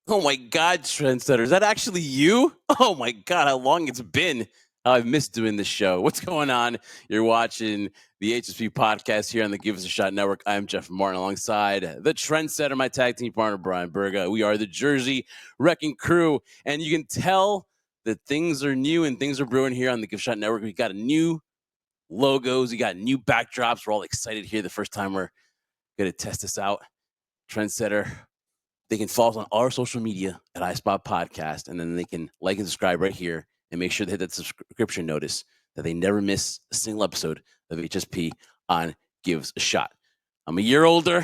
Oh my God, Trendsetter, is that actually you? Oh my God, how long it's been. How I've missed doing this show. What's going on? You're watching the HSP podcast here on the Give Us a Shot Network. I'm Jeff Martin alongside the Trendsetter, my tag team partner, Brian Berga. We are the Jersey Wrecking Crew, and you can tell that things are new and things are brewing here on the Give Us a Shot Network. We got a new logos, we got new backdrops. We're all excited here the first time we're going to test this out. Trendsetter, they can follow us on our social media at iSpot Podcast, and then they can like and subscribe right here and make sure they hit that subscription notice that they never miss a single episode of HSP on Gives a Shot. I'm a year older.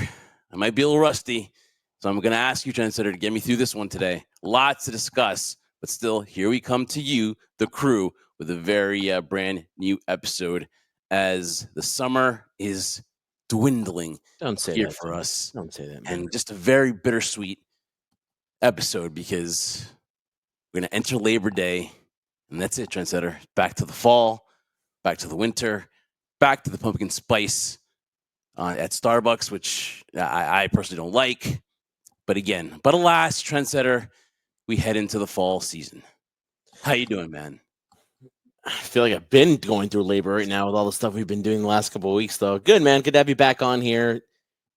I might be a little rusty, so I'm going to ask you, Trendsetter, to get me through this one today. Lots to discuss, but still, here we come to you, the crew, with a very brand new episode as the summer is dwindling Don't say here that for us. Don't say that, man. And just a very bittersweet episode because we're going to enter Labor Day, and that's it, Trendsetter. Back to the fall, back to the winter, back to the pumpkin spice at Starbucks, which I personally don't like. But alas, Trendsetter, we head into the fall season. How you doing, man? I feel like I've been going through labor right now with all the stuff we've been doing the last couple of weeks, though. Good, man. Good to have you back on here.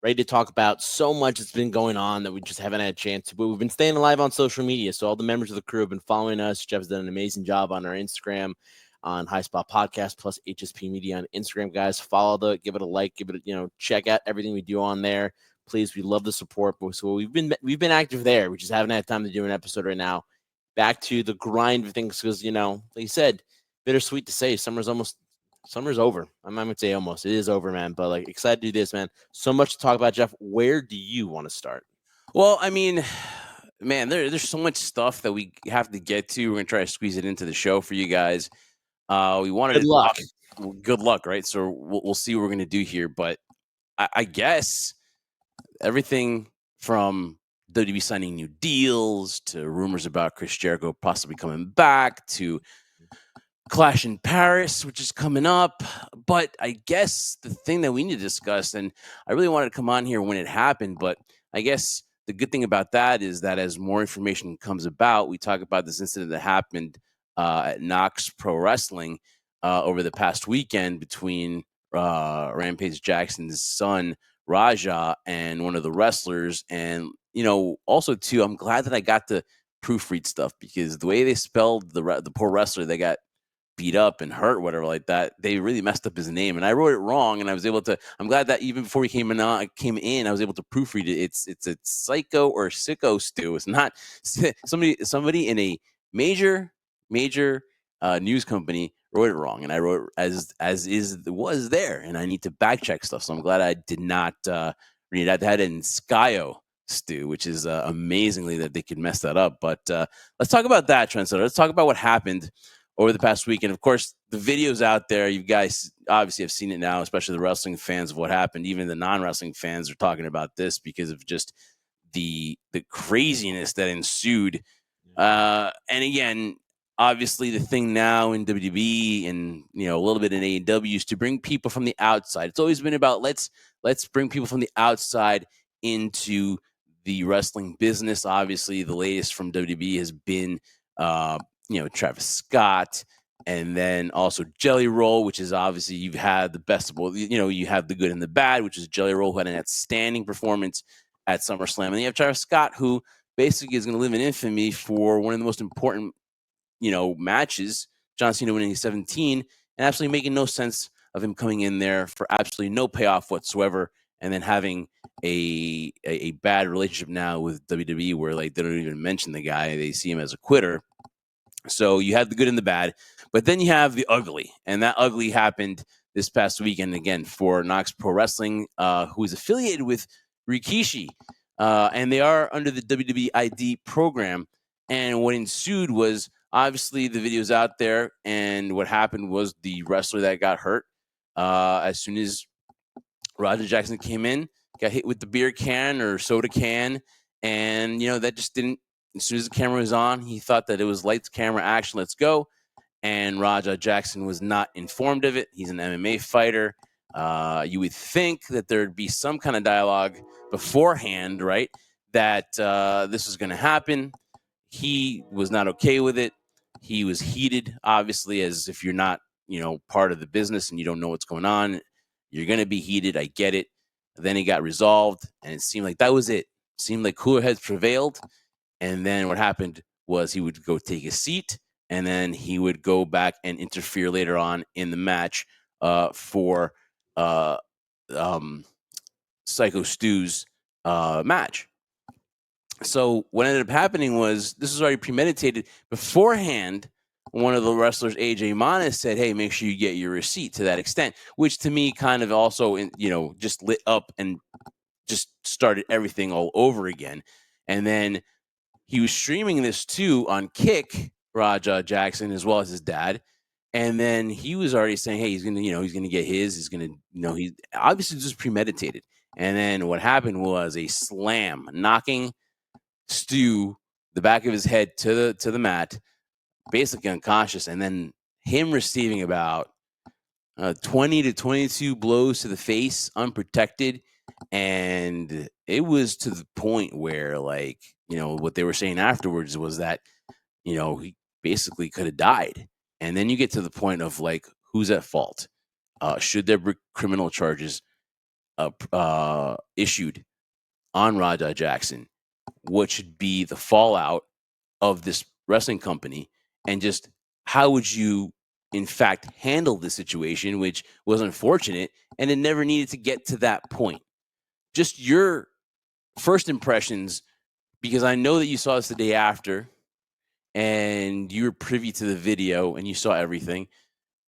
Ready to talk about so much that's been going on that we just haven't had a chance to. But we've been staying alive on social media. So all the members of the crew have been following us. Jeff's done an amazing job on our Instagram, on High Spot Podcast, plus HSP Media on Instagram, guys. Follow give it a like, give it check out everything we do on there. Please, we love the support. So we've been active there. We just haven't had time to do an episode right now. Back to the grind of things because, like you said, bittersweet to say, summer's over. I'm not gonna say almost. It is over, man. But excited to do this, man. So much to talk about, Jeff. Where do you want to start? Well, I mean, man, there's so much stuff that we have to get to. We're gonna try to squeeze it into the show for you guys. We wanted Good to luck. good luck, right? So we'll see what we're gonna do here, but I guess everything from WWE signing new deals to rumors about Chris Jericho possibly coming back to Clash in Paris, which is coming up. But I guess the thing that we need to discuss, and I really wanted to come on here when it happened, but I guess the good thing about that is that as more information comes about, we talk about this incident that happened at Knox Pro Wrestling over the past weekend between Rampage Jackson's son, Raja, and one of the wrestlers. And, also, too, I'm glad that I got to proofread stuff because the way they spelled the poor wrestler that got beat up and hurt, whatever like that, they really messed up his name, and I wrote it wrong. And I was able to. I'm glad that even before we came in, I was able to proofread it. It's a psycho or sicko stew. It's not somebody in a major news company wrote it wrong, and I wrote as was there, and I need to back check stuff. So I'm glad I did not read it. I had it in Skyo stew, which is amazingly that they could mess that up. But let's talk about that, Trendsetter. Let's talk about what happened over the past week. And of course, the videos out there, you guys obviously have seen it now, especially the wrestling fans of what happened. Even the non-wrestling fans are talking about this because of just the craziness that ensued. And again, obviously the thing now in WWE and a little bit in AEW is to bring people from the outside. It's always been about let's bring people from the outside into the wrestling business. Obviously, the latest from WWE has been Travis Scott, and then also Jelly Roll, which is obviously you've had the best of both. You have the good and the bad, which is Jelly Roll, who had an outstanding performance at SummerSlam, and then you have Travis Scott, who basically is going to live in infamy for one of the most important, matches. John Cena winning 17, and absolutely making no sense of him coming in there for absolutely no payoff whatsoever, and then having a bad relationship now with WWE, where they don't even mention the guy; they see him as a quitter. So you have the good and the bad, but then you have the ugly, and that ugly happened this past weekend again for Knox Pro Wrestling, who is affiliated with Rikishi, and they are under the WWE ID program. And what ensued was obviously the videos out there, and what happened was the wrestler that got hurt as soon as Roger Jackson came in, got hit with the beer can or soda can, and that just didn't. As soon as the camera was on, he thought that it was lights, camera, action, let's go. And Raja Jackson was not informed of it. He's an MMA fighter. You would think that there'd be some kind of dialogue beforehand, right? that this was going to happen. He was not okay with it. He was heated, obviously, as if you're not, part of the business and you don't know what's going on. You're going to be heated. I get it. Then it got resolved, and it seemed like that was it. Seemed like cooler heads prevailed. And then what happened was he would go take a seat, and then he would go back and interfere later on in the match for uh, Psycho Stu's match. So what ended up happening was this was already premeditated beforehand. One of the wrestlers, AJ Manis, said, "Hey, make sure you get your receipt." To that extent, which to me kind of also, just lit up and just started everything all over again. And then he was streaming this too on Kick, Raja Jackson, as well as his dad. And then he was already saying, "Hey, he's gonna get his. He's gonna, he's obviously just premeditated." And then what happened was a slam, knocking Stu the back of his head to the mat, basically unconscious, and then him receiving about 20 to 22 blows to the face, unprotected. And it was to the point where, like, what they were saying afterwards was that, he basically could have died. And then you get to the point of, like, who's at fault? Should there be criminal charges issued on Raja Jackson? What should be the fallout of this wrestling company? And just how would you, in fact, handle the situation, which was unfortunate, and it never needed to get to that point? Just your first impressions, because I know that you saw this the day after and you were privy to the video and you saw everything.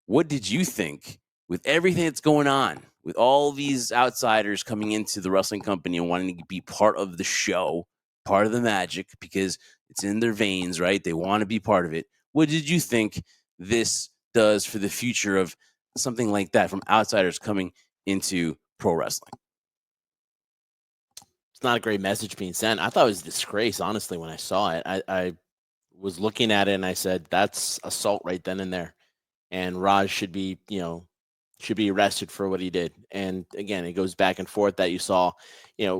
What did you think with everything that's going on, with all these outsiders coming into the wrestling company and wanting to be part of the show, part of the magic, because it's in their veins, right? They want to be part of it. What did you think this does for the future of something like that from outsiders coming into pro wrestling? It's not a great message being sent. I thought it was a disgrace, honestly, when I saw it. I was looking at it and I said, that's assault right then and there. And Raj should be, arrested for what he did. And again, it goes back and forth that you saw,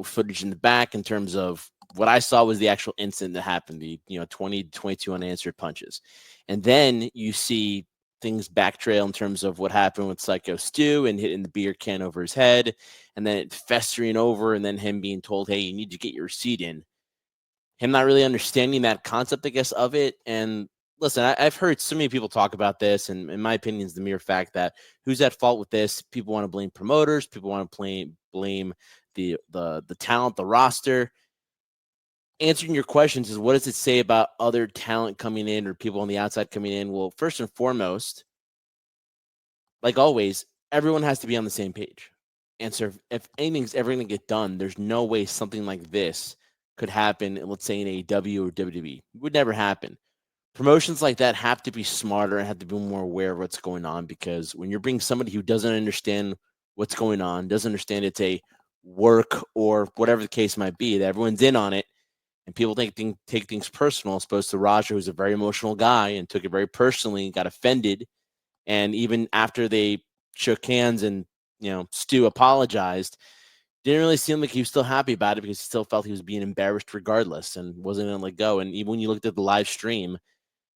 footage in the back in terms of what I saw was the actual incident that happened, the 20 to 22 unanswered punches. And then you see things backtrail in terms of what happened with Psycho Stu and hitting the beer can over his head, and then it festering over, and then him being told, "Hey, you need to get your receipt in." Him not really understanding that concept, I guess, of it. And listen, I've heard so many people talk about this, and in my opinion, is the mere fact that who's at fault with this? People want to blame promoters. People want to blame the talent, the roster. Answering your questions is, what does it say about other talent coming in or people on the outside coming in? Well, first and foremost, like always, everyone has to be on the same page. And so if anything's ever going to get done, there's no way something like this could happen, let's say in AEW or WWE. It would never happen. Promotions like that have to be smarter and have to be more aware of what's going on, because when you're bringing somebody who doesn't understand what's going on, doesn't understand it's a work or whatever the case might be, that everyone's in on it, and people take things personal, as opposed to Roger, who's a very emotional guy and took it very personally and got offended. And even after they shook hands and, Stu apologized, didn't really seem like he was still happy about it, because he still felt he was being embarrassed regardless and wasn't going to let go. And even when you looked at the live stream,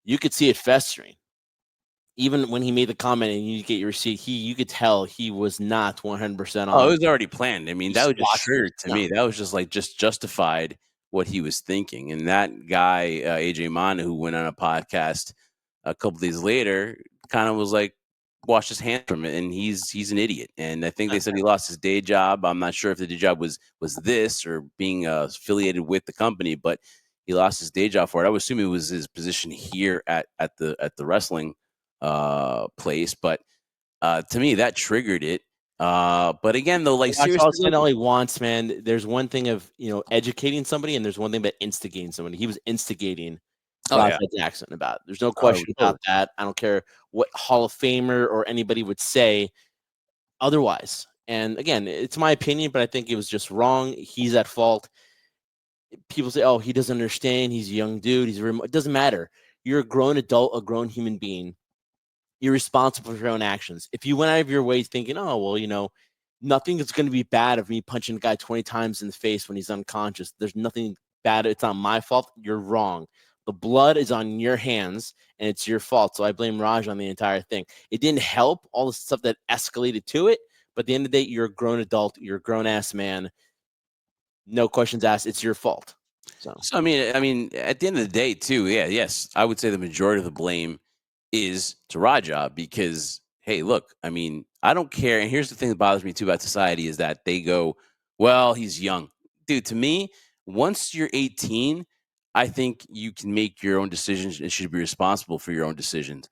you could see it festering. Even when he made the comment and you get your receipt, you could tell he was not 100% on. Oh, it was already planned. I mean, that was just triggered to me. No. That was just justified what he was thinking. And that guy, AJ Mana, who went on a podcast a couple days later, kind of was like, washed his hands from it, and he's an idiot. And I think they said he lost his day job. I'm not sure if the day job was this or being affiliated with the company, but he lost his day job for it. I would assume it was his position here at the wrestling place, but to me that triggered it. But again, though, like, seriously, all he wants, man. There's one thing of educating somebody, and there's one thing about instigating somebody. He was instigating Raja Jackson about it. There's no question about that. I don't care what Hall of Famer or anybody would say otherwise. And again, it's my opinion, but I think it was just wrong. He's at fault. People say, "Oh, he doesn't understand. He's a young dude. It doesn't matter. You're a grown adult, a grown human being. You're responsible for your own actions. If you went out of your way thinking, oh, well, nothing is going to be bad of me punching a guy 20 times in the face when he's unconscious, there's nothing bad. It's not my fault. You're wrong. The blood is on your hands, and it's your fault. So I blame Raj on the entire thing. It didn't help all the stuff that escalated to it. But at the end of the day, you're a grown adult. You're a grown-ass man. No questions asked. It's your fault. So I mean, at the end of the day, too, yes, I would say the majority of the blame is to Raja because, hey, look, I mean, I don't care. And here's the thing that bothers me too about society is that they go, well, he's young, dude. To me, once you're 18, I think you can make your own decisions and should be responsible for your own decisions.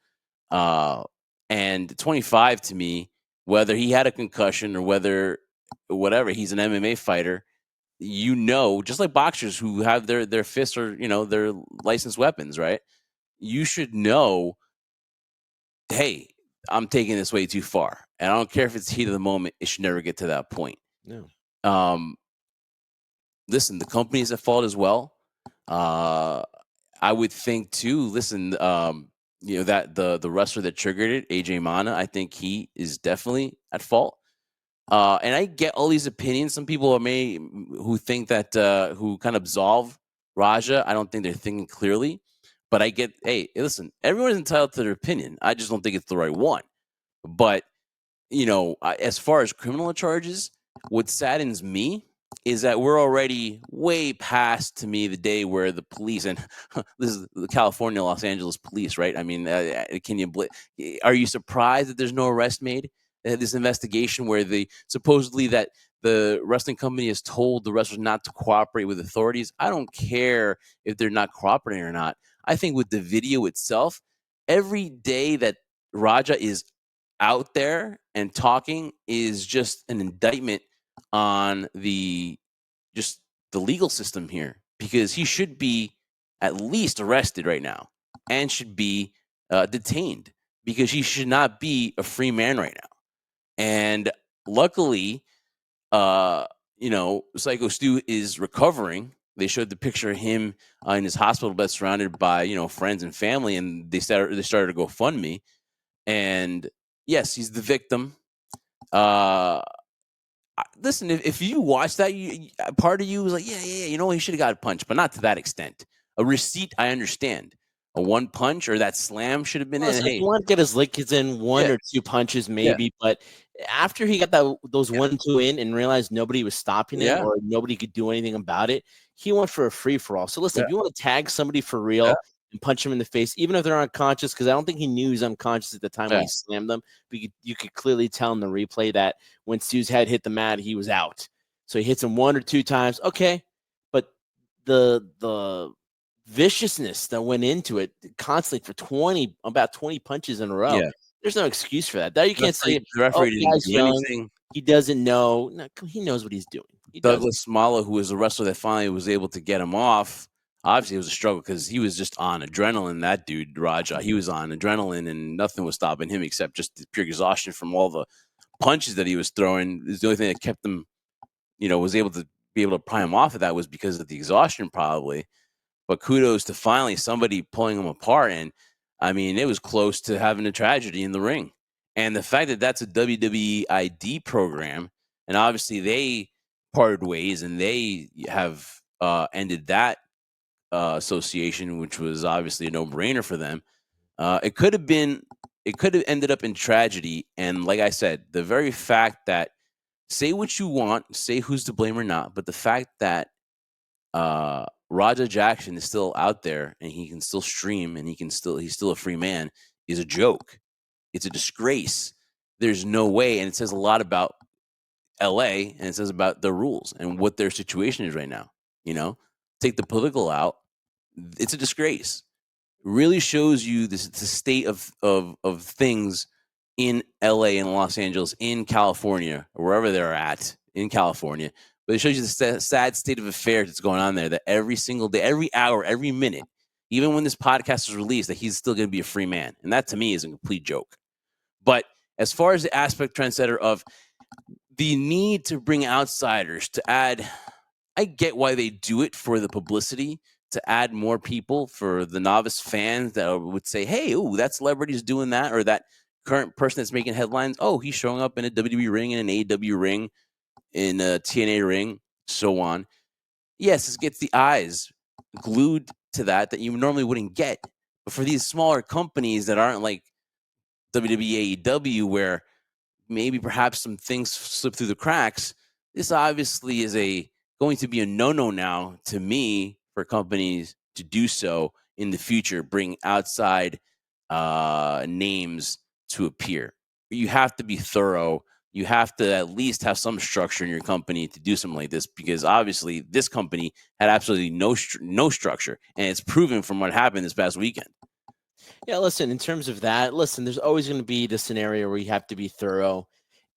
Uh, and 25 to me, whether he had a concussion or whether whatever, he's an MMA fighter, just like boxers who have their fists or their licensed weapons, right? You should know, hey, I'm taking this way too far, and I don't care if it's heat of the moment. It should never get to that point. no. Um, listen, the company's at fault as well. Uh, I would think too. Listen, that the wrestler that triggered it, AJ Mana, I think he is definitely at fault. And I get all these opinions. Some people who think that who kind of absolve Raja. I don't think they're thinking clearly. But I get, hey, listen, everyone's entitled to their opinion. I just don't think it's the right one. But as far as criminal charges, what saddens me is that we're already way past, to me, the day where the police, and this is the California, Los Angeles police, right? I mean, are you surprised that there's no arrest made? This investigation where supposedly that the wrestling company has told the wrestlers not to cooperate with authorities. I don't care if they're not cooperating or not. I think with the video itself, every day that Raja is out there and talking is just an indictment on the legal system here, because he should be at least arrested right now and should be detained, because he should not be a free man right now. And luckily, Psycho Stu is recovering. They showed the picture of him in his hospital bed, surrounded by friends and family, and they started to GoFundMe. And yes, he's the victim. Listen, if you watch that, part of you was like, yeah, he should have got punched, but not to that extent. A receipt, I understand. A one punch or that slam should have been Well, in. so if Hey, you want to get his lickings in, one yeah, or two punches, yeah, maybe. But after he got those 1-2 in and realized nobody was stopping him yeah, or nobody could do anything about it, he went for a free for all. So listen, yeah, if you want to tag somebody for yeah, real and punch him in the face, even if they're unconscious, because I don't think he knew he was unconscious at the time when yeah. he slammed them. But you could clearly tell in the replay that when Stu's head hit the mat, he was out. So he hits him 1 or 2 times. Okay, but the viciousness that went into it constantly for about 20 punches in a row. Yeah. There's no excuse for that. That you can't say, The oh, referee the didn't guy's do young. anything. He doesn't know. No, he knows what he's doing. He does. Douglas Smalla, who was the wrestler that finally was able to get him off, obviously it was a struggle because he was just on adrenaline. That dude, Raja, he was on adrenaline, and nothing was stopping him except just the pure exhaustion from all the punches that he was throwing. Is the only thing that kept him, was able to pry him off of that, was because of the exhaustion, probably. But kudos to finally somebody pulling him apart. And I mean, it was close to having a tragedy in the ring. And the fact that that's a WWE ID program, and obviously they parted ways and they have ended that association, which was obviously a no-brainer for them. It could have ended up in tragedy. And like I said, the very fact that, say what you want, say who's to blame or not, but the fact that Raja Jackson is still out there and he can still stream and he's still a free man is a joke. It's a disgrace. There's no way. And it says a lot about LA, and it says about their rules and what their situation is right now. Take the political out. It's a disgrace. Really shows you the state of things in LA and Los Angeles, in California, or wherever they're at in California. But it shows you the sad state of affairs that's going on there, that every single day, every hour, every minute, even when this podcast is released, that he's still going to be a free man. And that, to me, is a complete joke. But as far as the aspect, trendsetter, of the need to bring outsiders to add, I get why they do it, for the publicity, to add more people for the novice fans that would say, hey, ooh, that celebrity's doing that, or that current person that's making headlines, oh, he's showing up in a WWE ring, in an AEW ring, in a TNA ring, so on. yes, it gets the eyes glued to that you normally wouldn't get. But for these smaller companies that aren't like WWE, AEW, where maybe perhaps some things slip through the cracks, this obviously is going to be a no-no now to me for companies to do so in the future, bring outside names to appear. You have to be thorough. You have to at least have some structure in your company to do something like this, because obviously this company had absolutely no structure, and it's proven from what happened this past weekend. Yeah, listen, in terms of that, listen, there's always going to be the scenario where you have to be thorough.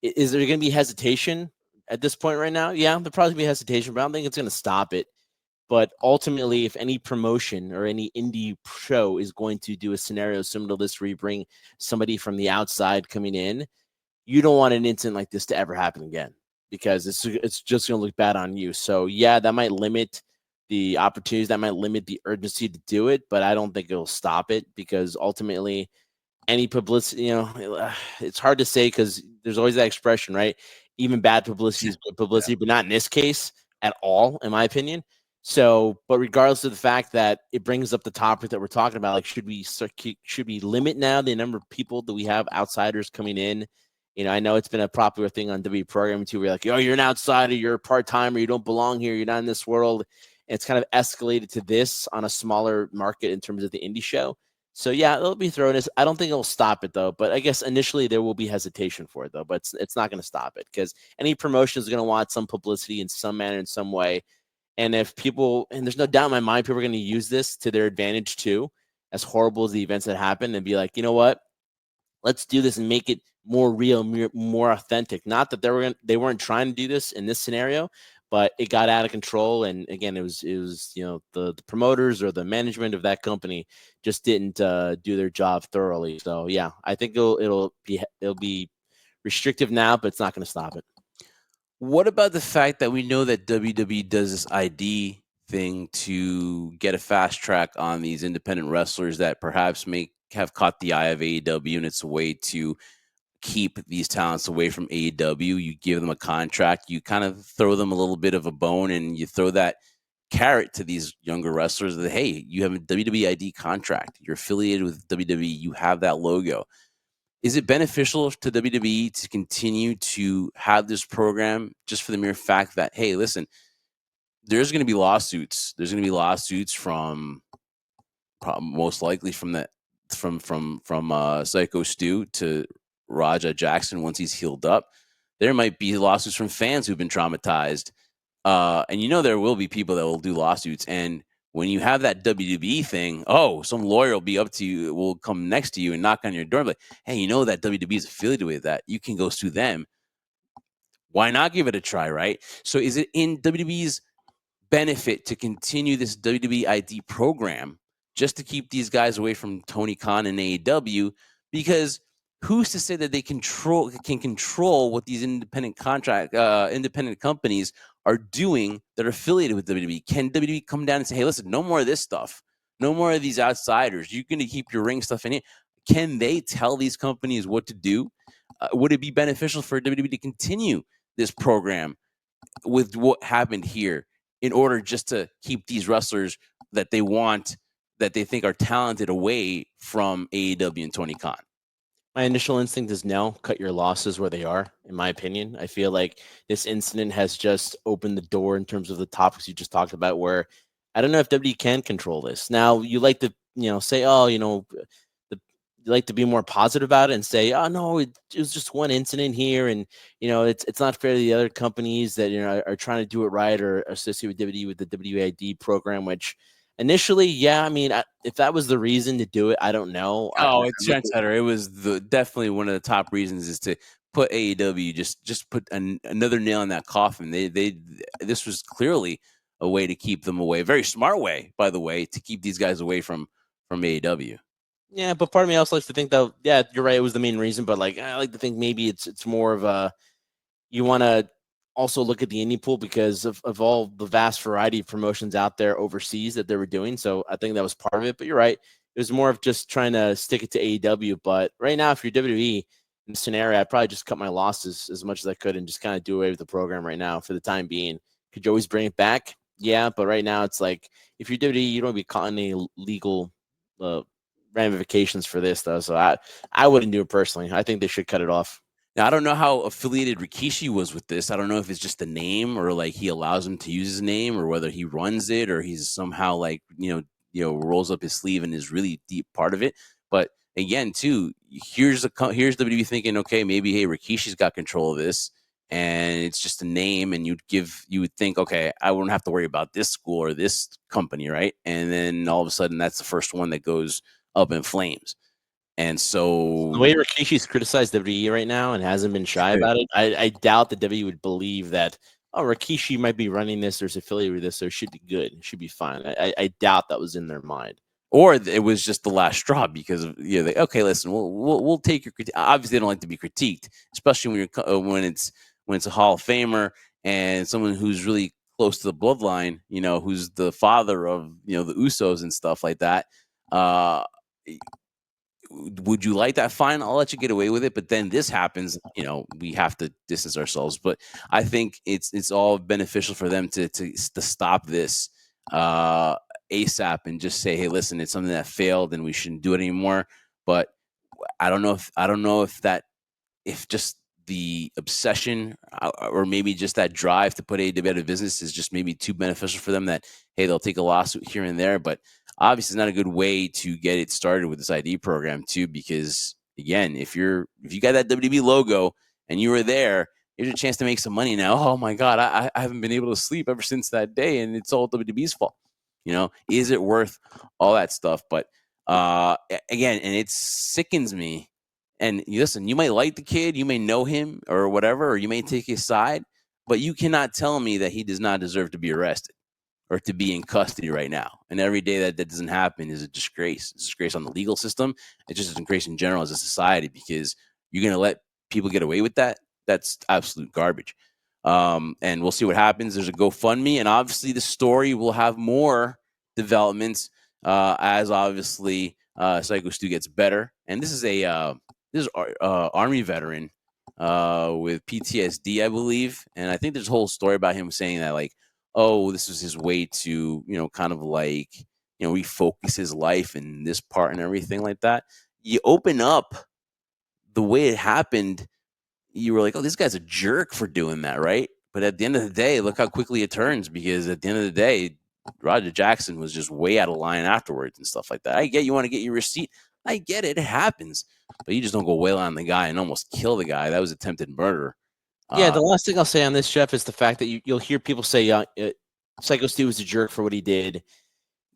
Is there going to be hesitation at this point right now? Yeah, there'll probably be hesitation, but I don't think it's going to stop it. But ultimately, if any promotion or any indie show is going to do a scenario similar to this, where you bring somebody from the outside coming in, you don't want an incident like this to ever happen again, because it's just going to look bad on you. So yeah, that might limit the opportunities, that might limit the urgency to do it, but I don't think it'll stop it, because ultimately any publicity, it's hard to say, because there's always that expression, right? Even bad publicity is good publicity, but not in this case at all, in my opinion. So, but regardless of the fact that it brings up the topic that we're talking about, like, should we limit now the number of people that we have outsiders coming in? I know it's been a popular thing on W programming too, where you're like, oh, you're an outsider, you're a part timer, you don't belong here, you're not in this world. And it's kind of escalated to this on a smaller market in terms of the indie show. So yeah, it'll be thrown. I don't think it'll stop it though. But I guess initially there will be hesitation for it though. But it's not going to stop it, because any promotion is going to want some publicity in some manner, in some way. And if people, and there's no doubt in my mind, people are going to use this to their advantage too, as horrible as the events that happen, and be like, you know what? Let's do this and make it more real, more authentic. Not that they weren't trying to do this in this scenario, but it got out of control. And again, it was the promoters or the management of that company just didn't do their job thoroughly. So yeah, I think it'll be restrictive now, but it's not going to stop it. What about the fact that we know that WWE does this ID thing to get a fast track on these independent wrestlers that perhaps may have caught the eye of AEW, and it's a way to keep these talents away from AEW? You give them a contract, you kind of throw them a little bit of a bone, and you throw that carrot to these younger wrestlers that, hey, you have a WWE ID contract, you're affiliated with WWE, you have that logo. Is it beneficial to WWE to continue to have this program just for the mere fact that, hey, listen, there's going to be lawsuits. There's going to be lawsuits from most likely from the from Psycho Stu to Raja Jackson once he's healed up. There might be lawsuits from fans who've been traumatized, and there will be people that will do lawsuits. And when you have that WWE thing, some lawyer will be up to you, will come next to you and knock on your door, and be like, hey, that WWE is affiliated with that. You can go sue them. Why not give it a try, right? So is it in WWE's benefit to continue this WWE ID program just to keep these guys away from Tony Khan and AEW? Because who's to say that they can control what these independent companies are doing that are affiliated with WWE? Can WWE come down and say, hey, listen, no more of this stuff, no more of these outsiders, you're going to keep your ring stuff in it? Can they tell these companies what to do? Would it be beneficial for WWE to continue this program with what happened here, in order just to keep these wrestlers that they want, that they think are talented, away from AEW and Tony Khan? My initial instinct is no, cut your losses where they are, in my opinion. I feel like this incident has just opened the door in terms of the topics you just talked about, where I don't know if WWE can control this. Now, you like to, say, you like to be more positive about it and say, oh, no, it was just one incident here. And, it's not fair to the other companies that, are trying to do it right, or associate with WWE with the WID program, which initially, yeah, I mean, if that was the reason to do it, I don't know. It's trendsetter. It was definitely one of the top reasons, is to put AEW, just put another nail in that coffin. This was clearly a way to keep them away. Very smart way, by the way, to keep these guys away from AEW. Yeah, but part of me also likes to think that, yeah, you're right, it was the main reason, but like I like to think maybe it's more of a, you want to also look at the indie pool because of all the vast variety of promotions out there overseas that they were doing. So I think that was part of it. But you're right, it was more of just trying to stick it to AEW. But right now, if you're WWE in the scenario, I'd probably just cut my losses as much as I could and just kind of do away with the program right now for the time being. Could you always bring it back? Yeah, but right now it's like if you're WWE, you don't be caught any legal uh, ramifications for this though. So I wouldn't do it personally. I think they should cut it off. Now, I don't know how affiliated Rikishi was with this. I don't know if it's just a name or like he allows him to use his name or whether he runs it or he's somehow like, rolls up his sleeve and is really deep part of it. But again, too, here's WWE thinking, okay, maybe, hey, Rikishi's got control of this and it's just a name. And you would think, okay, I wouldn't have to worry about this school or this company. Right. And then all of a sudden that's the first one that goes up in flames. And The so way Rikishi's criticized WWE right now and hasn't been shy about it, I doubt that WWE would believe that, oh, Rikishi might be running this, there's affiliated with this, so it should be good, it should be fine. I doubt that was in their mind. or it was just the last straw because of, okay, listen, we'll take your critique. Obviously, they don't like to be critiqued, especially when it's a Hall of Famer and someone who's really close to the bloodline, who's the father of the Usos and stuff like that. Would you like that? Fine, I'll let you get away with it. But then this happens, we have to distance ourselves. But I think it's all beneficial for them to stop this ASAP and just say, hey, listen, it's something that failed and we shouldn't do it anymore. But I don't know if just the obsession or maybe just that drive to put AEW out of business is just maybe too beneficial for them that, hey, they'll take a lawsuit here and there. But obviously it's not a good way to get it started with this ID program too, because again, if you got that WWE logo and you were there, here's a chance to make some money now. Oh my God, I haven't been able to sleep ever since that day and it's all WWE's fault. Is it worth all that stuff? But again, and it sickens me. And listen, you might like the kid, you may know him or whatever, or you may take his side, but you cannot tell me that he does not deserve to be arrested or to be in custody right now. And every day that doesn't happen is a disgrace. It's a disgrace on the legal system. It's just a disgrace in general as a society because you're going to let people get away with that. That's absolute garbage. And we'll see what happens. There's a GoFundMe, and obviously the story will have more developments as obviously Psycho Stu gets better. And this is Army veteran with PTSD, I believe. And I think there's a whole story about him saying that, like, oh, this was his way to, kind of like, refocus his life and this part and everything like that. You open up the way it happened, you were like, oh, this guy's a jerk for doing that, right? But at the end of the day, look how quickly it turns because at the end of the day, Roger Jackson was just way out of line afterwards and stuff like that. I get you want to get your receipt. I get it. It happens. But you just don't go wail on the guy and almost kill the guy. That was attempted murder. Yeah, the last thing I'll say on this, Jeff, is the fact that you'll hear people say Psycho Stu was a jerk for what he did.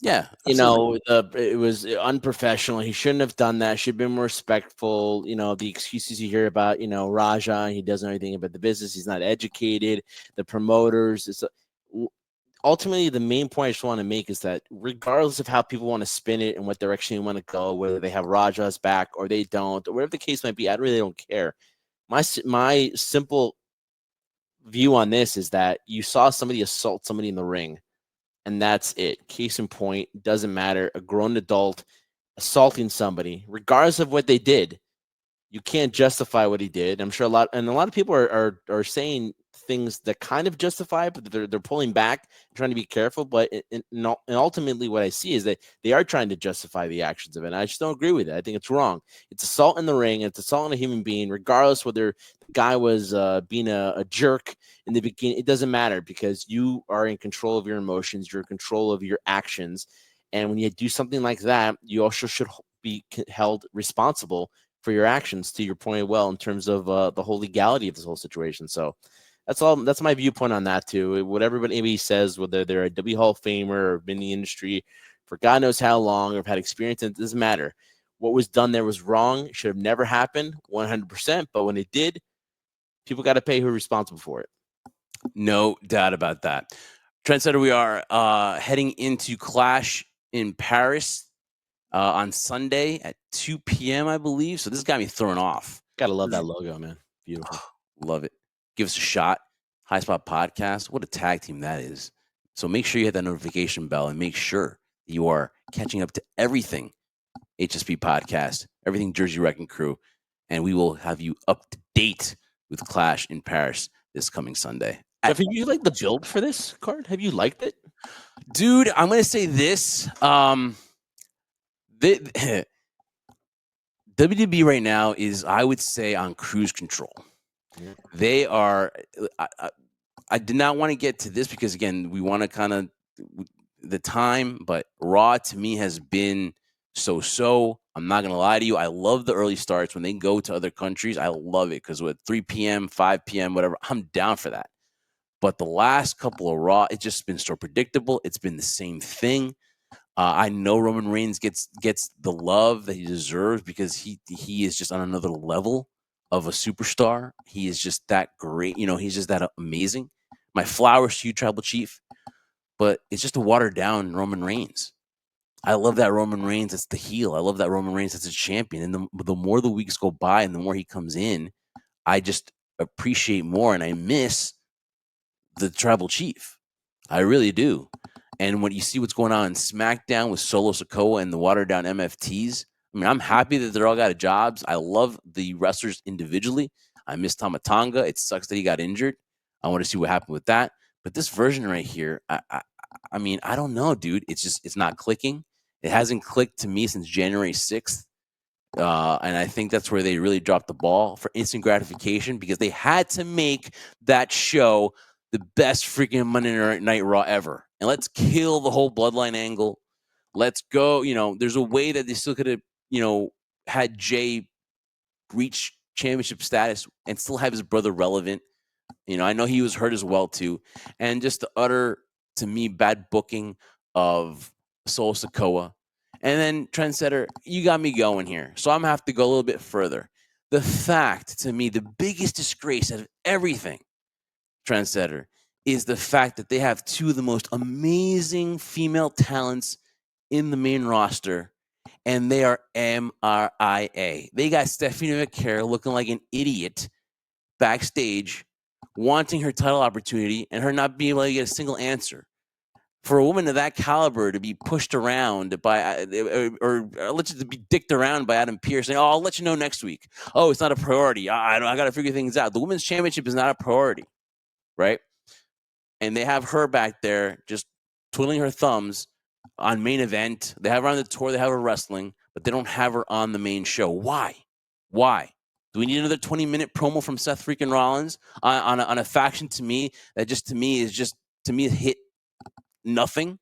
Yeah, absolutely. It was unprofessional. He shouldn't have done that. Should have been more respectful. The excuses you hear about, Raja, he doesn't know anything about the business. He's not educated. The promoters. Ultimately, the main point I just want to make is that regardless of how people want to spin it and what direction you want to go, whether they have Raja's back or they don't, or whatever the case might be, I really don't care. My simple view on this is that you saw somebody assault somebody in the ring, and that's it. Case in point, doesn't matter. A grown adult assaulting somebody, regardless of what they did, you can't justify what he did. I'm sure a lot of people are saying things that kind of justify it, but they're pulling back, trying to be careful. But and ultimately, what I see is that they are trying to justify the actions of it. And I just don't agree with it. I think it's wrong. It's assault in the ring. It's assault on a human being, regardless whether the guy was being a jerk in the beginning. It doesn't matter because you are in control of your emotions. You're in control of your actions. And when you do something like that, you also should be held responsible for your actions, to your point, well, in terms of the whole legality of this whole situation. So that's all. That's my viewpoint on that too. Whatever anybody says, whether they're a W Hall of Famer or been in the industry for God knows how long or have had experience, it doesn't matter. What was done there was wrong. Should have never happened, 100%. But when it did, people got to pay who are responsible for it. No doubt about that. Trendsetter, we are heading into Clash in Paris on Sunday at 2 p.m., I believe. So this got me thrown off. Gotta love that logo, man. Beautiful. Love it. Give us a shot. High Spot Podcast. What a tag team that is. So make sure you hit that notification bell and make sure you are catching up to everything HSP Podcast, everything Jersey Wrecking Crew, and we will have you up to date with Clash in Paris this coming Sunday. Jeff, have you liked the build for this card? Have you liked it? Dude, I'm going to say this. WWE right now is, I would say, on cruise control. Yeah. They are. I did not want to get to this because, again, we want to kind of the time, but Raw to me has been so. I'm not going to lie to you. I love the early starts when they go to other countries. I love it because with 3 p.m., 5 p.m., whatever, I'm down for that. But the last couple of Raw, it's just been so predictable. It's been the same thing. I know Roman Reigns gets the love that he deserves because he is just on another level of a superstar. He is just that great. He's just that amazing. My flowers to you, Tribal Chief. But it's just a watered down Roman Reigns. I love that Roman Reigns that's the heel. I love that Roman Reigns that's a champion. And the more the weeks go by and the more he comes in, I just appreciate more and I miss the Tribal Chief. I really do. And when you see what's going on in SmackDown with Solo Sikoa and the watered down MFTs, I mean, I'm happy that they're all got jobs. I love the wrestlers individually. I miss Tama Tonga. It sucks that he got injured. I want to see what happened with that. But this version right here, I mean, I don't know, dude. It's not clicking. It hasn't clicked to me since January 6th. And I think that's where they really dropped the ball for instant gratification because they had to make that show the best freaking Monday Night Raw ever. And let's kill the whole bloodline angle. Let's go. There's a way that they still could have, had Jay reach championship status and still have his brother relevant. I know he was hurt as well too. And just the utter, to me, bad booking of Solo Sikoa. And then Trendsetter, you got me going here. So I'm going to have to go a little bit further. The fact, to me, the biggest disgrace out of everything, Trendsetter, is the fact that they have two of the most amazing female talents in the main roster, and they are MRIA. They got Stephanie McCare looking like an idiot backstage, wanting her title opportunity, and her not being able to get a single answer. For a woman of that caliber to be pushed around by, or let's just be dicked around by Adam Pearce, saying, "Oh, I'll let you know next week." Oh, it's not a priority. I got to figure things out. The women's championship is not a priority, right? And they have her back there just twiddling her thumbs on main event. They have her on the tour. They have her wrestling, but they don't have her on the main show. Why? Do we need another 20-minute promo from Seth freaking Rollins on a faction to me that just to me hit nothing,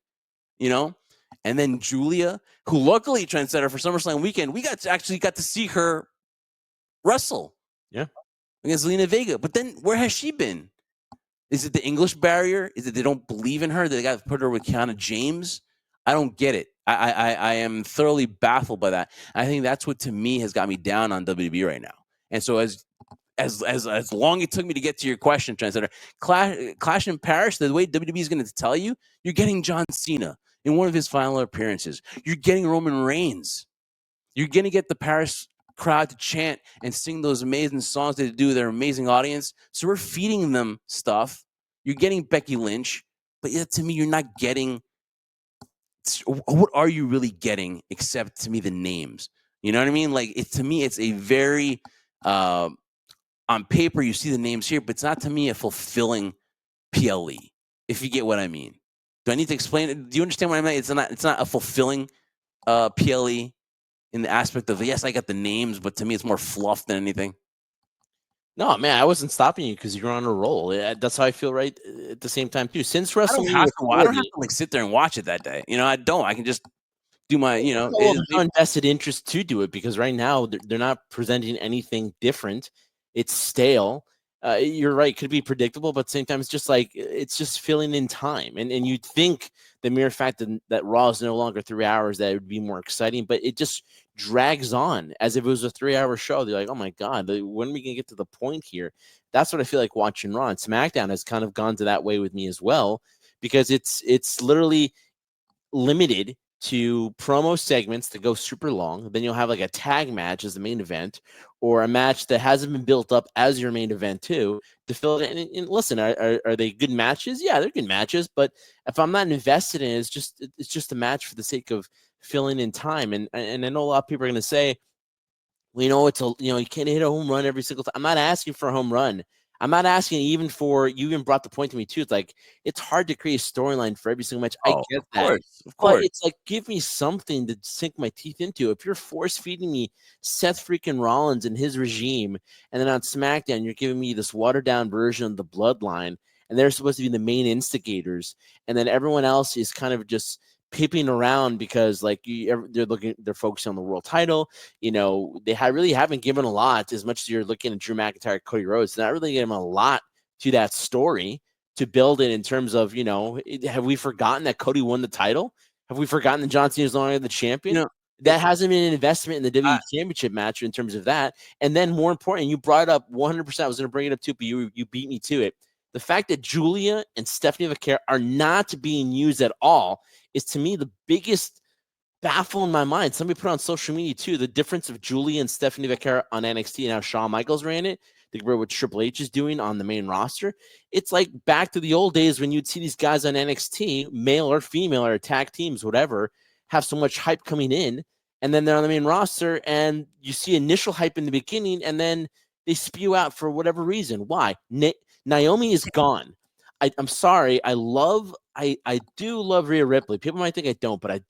And then Julia, who luckily, Trendsetter, for SummerSlam weekend, we actually got to see her wrestle. Yeah. Against Zelina Vega. But then where has she been? Is it the English barrier? Is it they don't believe in her? They got to put her with Kiana James? I don't get it. I am thoroughly baffled by that. I think that's what, to me, has got me down on WWE right now. And so as long it took me to get to your question, Trendsetter, Clash in Paris, the way WWE is going to tell you, you're getting John Cena in one of his final appearances. You're getting Roman Reigns. You're going to get the Paris crowd to chant and sing those amazing songs that they do with their amazing audience. So we're feeding them stuff. You're getting Becky Lynch, but yet to me, you're not getting. What are you really getting except, to me, the names? You know what I mean? Like, to me, it's a very on paper you see the names here, but it's not, to me, a fulfilling PLE. If you get what I mean. Do I need to explain it? Do you understand what I mean? It's not a fulfilling PLE in the aspect of, yes, I got the names, but to me, it's more fluff than anything. No, man, I wasn't stopping you because you're on a roll. That's how I feel right at the same time too. Since I don't WrestleMania, have to like sit there and watch it that day. I don't. I can just do my, there's no invested interest to do it because right now they're not presenting anything different. It's stale. You're right; could be predictable, but at the same time, it's just filling in time. And you'd think the mere fact that Raw is no longer 3 hours, that it would be more exciting, but it just drags on as if it was a 3-hour show. They're like, oh my god, when are we gonna get to the point here? That's what I feel like watching Raw. And SmackDown has kind of gone to that way with me as well because it's literally limited to promo segments that go super long. Then you'll have like a tag match as the main event, or a match that hasn't been built up as your main event too, to fill it in. And listen, are they good matches? Yeah, they're good matches. But if I'm not invested in it, it's just a match for the sake of filling in time. And I know a lot of people are going to say, well, you can't hit a home run every single time. I'm not asking for a home run. I'm not asking even for, you even brought the point to me too. It's like, it's hard to create a storyline for every single match. I Oh, get of that. course, of But course. it's like, give me something to sink my teeth into. If you're force feeding me Seth freaking Rollins and his regime, and then on SmackDown, you're giving me this watered down version of the Bloodline, and they're supposed to be the main instigators, and then everyone else is kind of just peeping around because like they're focusing on the world title. They really haven't given a lot, as much as you're looking at Drew McIntyre, Cody Rhodes. They're not really giving a lot to that story to build it in terms of, have we forgotten that Cody won the title? Have we forgotten that John Cena is no longer the You champion? know, That hasn't been an investment in the I, WWE Championship match in terms of that. And then more important, you brought it up 100%. I was going to bring it up too, but you beat me to it. The fact that Julia and Stephanie Vaquer are not being used at all is, to me, the biggest baffle in my mind. Somebody put on social media too the difference of Julia and Stephanie Vaquer on NXT and how Shawn Michaels ran it. Think about what Triple H is doing on the main roster. It's like back to the old days when you'd see these guys on NXT, male or female or tag teams, whatever, have so much hype coming in, and then they're on the main roster, and you see initial hype in the beginning, and then they spew out for whatever reason. Why? Naomi is gone. I'm sorry. I do love Rhea Ripley. People might think I don't, but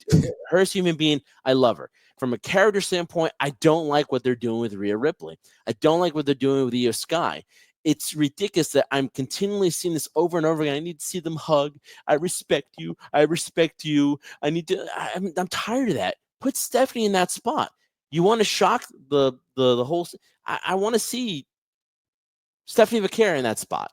her as a human being, I love her. From a character standpoint, I don't like what they're doing with Rhea Ripley. I don't like what they're doing with Io Sky. It's ridiculous that I'm continually seeing this over and over again. I need to see them hug. I respect you. I respect you. I need to. I'm tired of that. Put Stephanie in that spot. You want to shock the whole. I want to see Stephanie Vaquer in that spot.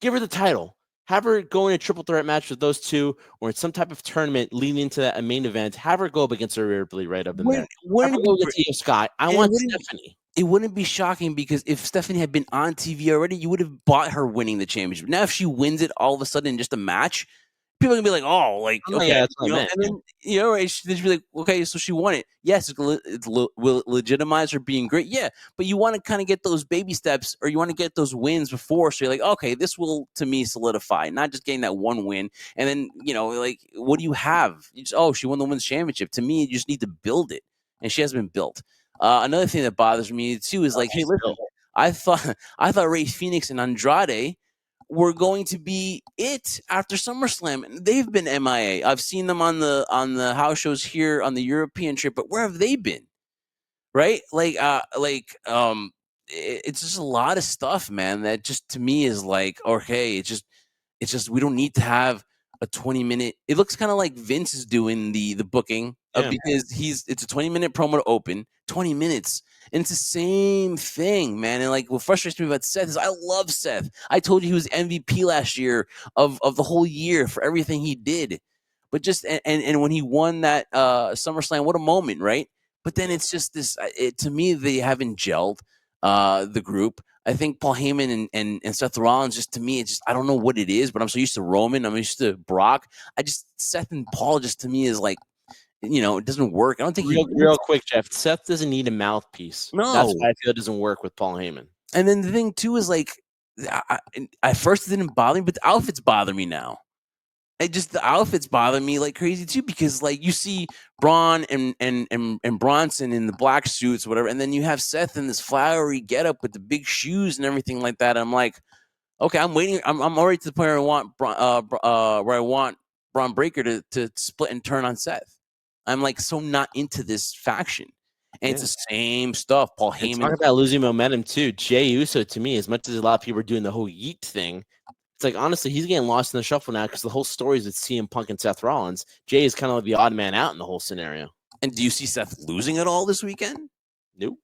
Give her the title. Have her go in a triple threat match with those two, or in some type of tournament leading into that main event. Have her go up against her Ripley right up in there. Have wouldn't her it go be against Io Sky. I and want Stephanie. it wouldn't be shocking because if Stephanie had been on TV already, you would have bought her winning the championship. Now, if she wins it all of a sudden in just a match, people are gonna be like, "Oh, like Oh, okay," yeah, that's what I meant. and then right, they'd be like, "Okay, so she won it. Yes, will it legitimize her being great. Yeah, but you want to kind of get those baby steps, or you want to get those wins before, so you're like, okay, this will to me solidify, not just getting that one win, and then like, what do you have? She won the women's championship. To me, you just need to build it, and she hasn't been built. Another thing that bothers me too is like, hey, listen, I thought Ray Phoenix and Andrade were going to be it after SummerSlam. And they've been MIA. I've seen them on the house shows here on the European trip, but where have they been? Right? It's just a lot of stuff, man, that just to me is like, okay, it's just we don't need to have a 20-minute. It looks kind of like Vince is doing the booking of, Yeah. because it's a 20-minute promo to open, 20 minutes. And it's the same thing, man. And like what frustrates me about Seth is I love Seth. I told you he was MVP last year of the whole year for everything he did. But just and when he won that SummerSlam, what a moment, right? But then it's just this to me, they haven't gelled the group. I think Paul Heyman and Seth Rollins, just to me, it's just, I don't know what it is, but I'm so used to Roman. I'm used to Brock. Seth and Paul just to me is like, it doesn't work. I don't think he Real quick, Jeff. Seth doesn't need a mouthpiece. That's no. why I feel it doesn't work with Paul Heyman. And then the thing too is like, at first it didn't bother me, but the outfits bother me now. The outfits bother me like crazy too, because like you see Braun and Bronson in the black suits, whatever, and then you have Seth in this flowery getup with the big shoes and everything like that. I'm like, okay, I'm waiting. I'm already to the point where I want Braun Breaker to split and turn on Seth. I'm like so not into this faction, and it's the same stuff. Paul And Heyman. talk about losing momentum too. Jey Uso, to me, as much as a lot of people are doing the whole yeet thing, it's like honestly, he's getting lost in the shuffle now because the whole story is with CM Punk and Seth Rollins. Jey is kind of like the odd man out in the whole scenario. And do you see Seth losing it all this weekend? Nope.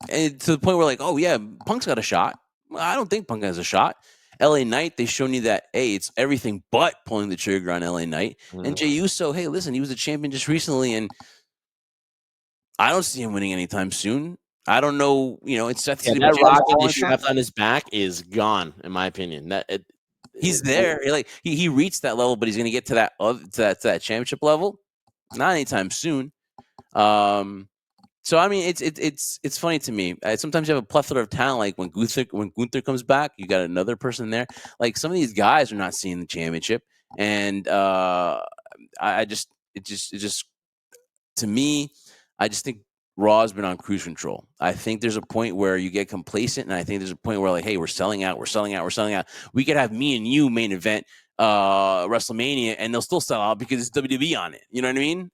And to the point where like, oh yeah, Punk's got a shot. Well, I don't think Punk has a shot. LA Knight, they shown you that, hey, it's everything but pulling the trigger on LA Knight. And Jey Uso, hey, listen, he was a champion just recently, and I don't see him winning anytime soon. I don't know, it's Seth. Yeah, that rocket he strapped on his back is gone, in my opinion. He's there. He reached that level, but he's going to get to that championship level, not anytime soon. So I mean, it's funny to me. Sometimes you have a plethora of talent. Like when Gunther comes back, you got another person there. Like some of these guys are not seeing the championship, and I just to me, I just think Raw's been on cruise control. I think there's a point where you get complacent, and I think there's a point where like, hey, we're selling out. We could have me and you main event WrestleMania, and they'll still sell out because it's WWE on it. You know what I mean?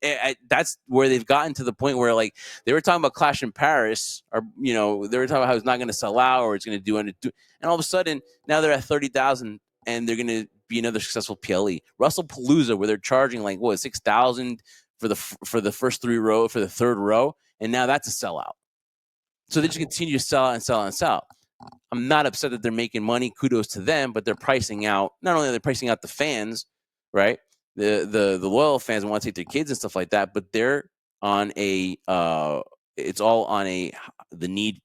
That's where they've gotten to the point where like they were talking about Clash in Paris, or they were talking about how it's not going to sell out or it's going to do, and all of a sudden now they're at 30,000 and they're going to be another successful PLE. WrestlePalooza, where they're charging like 6,000 for the first for the third row. And now that's a sellout. So they just continue to sell out and sell out and sell out. I'm not upset that they're making money. Kudos to them, but they're pricing out. Not only are they pricing out the fans, right? The loyal fans want to take their kids and stuff like that, but they're on a it's all on the need,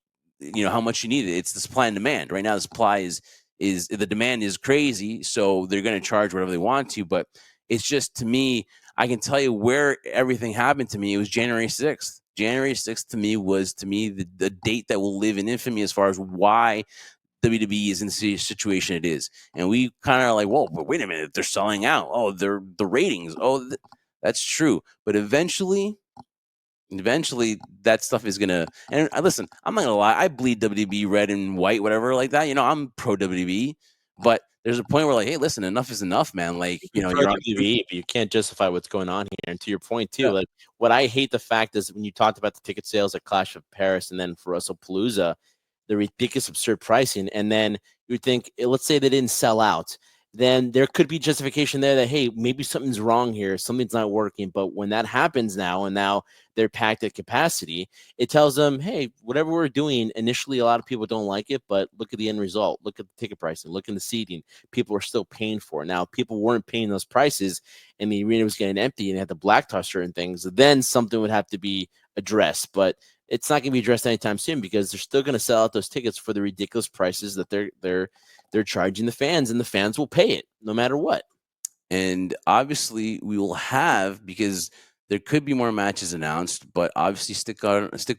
how much you need it. It's the supply and demand. Right now the supply is the demand is crazy, so they're going to charge whatever they want to, but it's just, to me, I can tell you where everything happened to me. It was January 6th. January 6th was the date that will live in infamy as far as why WWE is in the situation it is. And we kind of are like, whoa, but wait a minute, they're selling out. Oh, they're the ratings. Oh, that's true. But eventually that stuff is gonna. And listen, I'm not gonna lie, I bleed WWE red and white, whatever like that. I'm pro WWE, but there's a point where like, hey, listen, enough is enough, man. Like, you're on WWE, but you can't justify what's going on here. And to your point too, like what I hate the fact is when you talked about the ticket sales at Clash of Paris and then for WrestlePalooza, the ridiculous absurd pricing, and then you would think, let's say they didn't sell out, then there could be justification there that, hey, maybe something's wrong here, something's not working. But when that happens now, and now they're packed at capacity, it tells them, hey, whatever we're doing, initially a lot of people don't like it, but look at the end result, look at the ticket pricing, look at the seating, people are still paying for it. Now, if people weren't paying those prices and the arena was getting empty and they had to blacktop certain things, then something would have to be addressed. But it's not going to be addressed anytime soon because they're still going to sell out those tickets for the ridiculous prices that they're charging the fans, and the fans will pay it no matter what. And obviously we will have, because there could be more matches announced, but obviously stick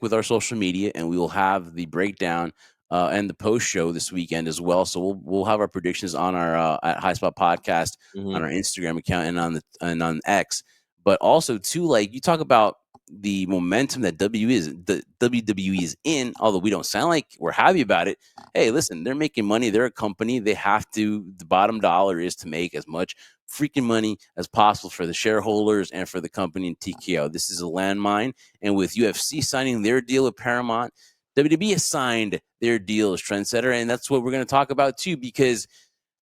with our social media, and we will have the breakdown and the post show this weekend as well. So we'll have our predictions on our at High Spot Podcast on our Instagram account and on X. But also too, like you talk about the momentum that WWE is in, although we don't sound like we're happy about it. Hey, listen, they're making money. They're a company. They have to. The bottom dollar is to make as much freaking money as possible for the shareholders and for the company and TKO. This is a landmine. And with UFC signing their deal with Paramount, WWE has signed their deal as trendsetter. And that's what we're going to talk about too, because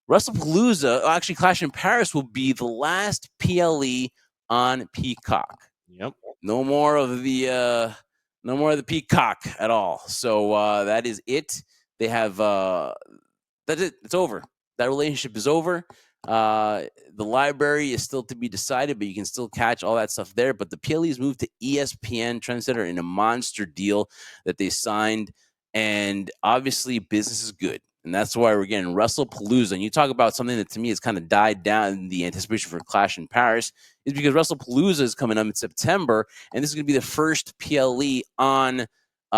WrestlePalooza, actually Clash in Paris, will be the last PLE on Peacock. Yep. No more of the Peacock at all. So that is it. They have that's it. It's over. That relationship is over. The library is still to be decided, but you can still catch all that stuff there. But the PLEs moved to ESPN Trendsetter in a monster deal that they signed, and obviously business is good. And that's why we're getting WrestlePalooza. And you talk about something that to me has kind of died down in the anticipation for Clash in Paris, is because WrestlePalooza is coming up in September, and this is going to be the first PLE on.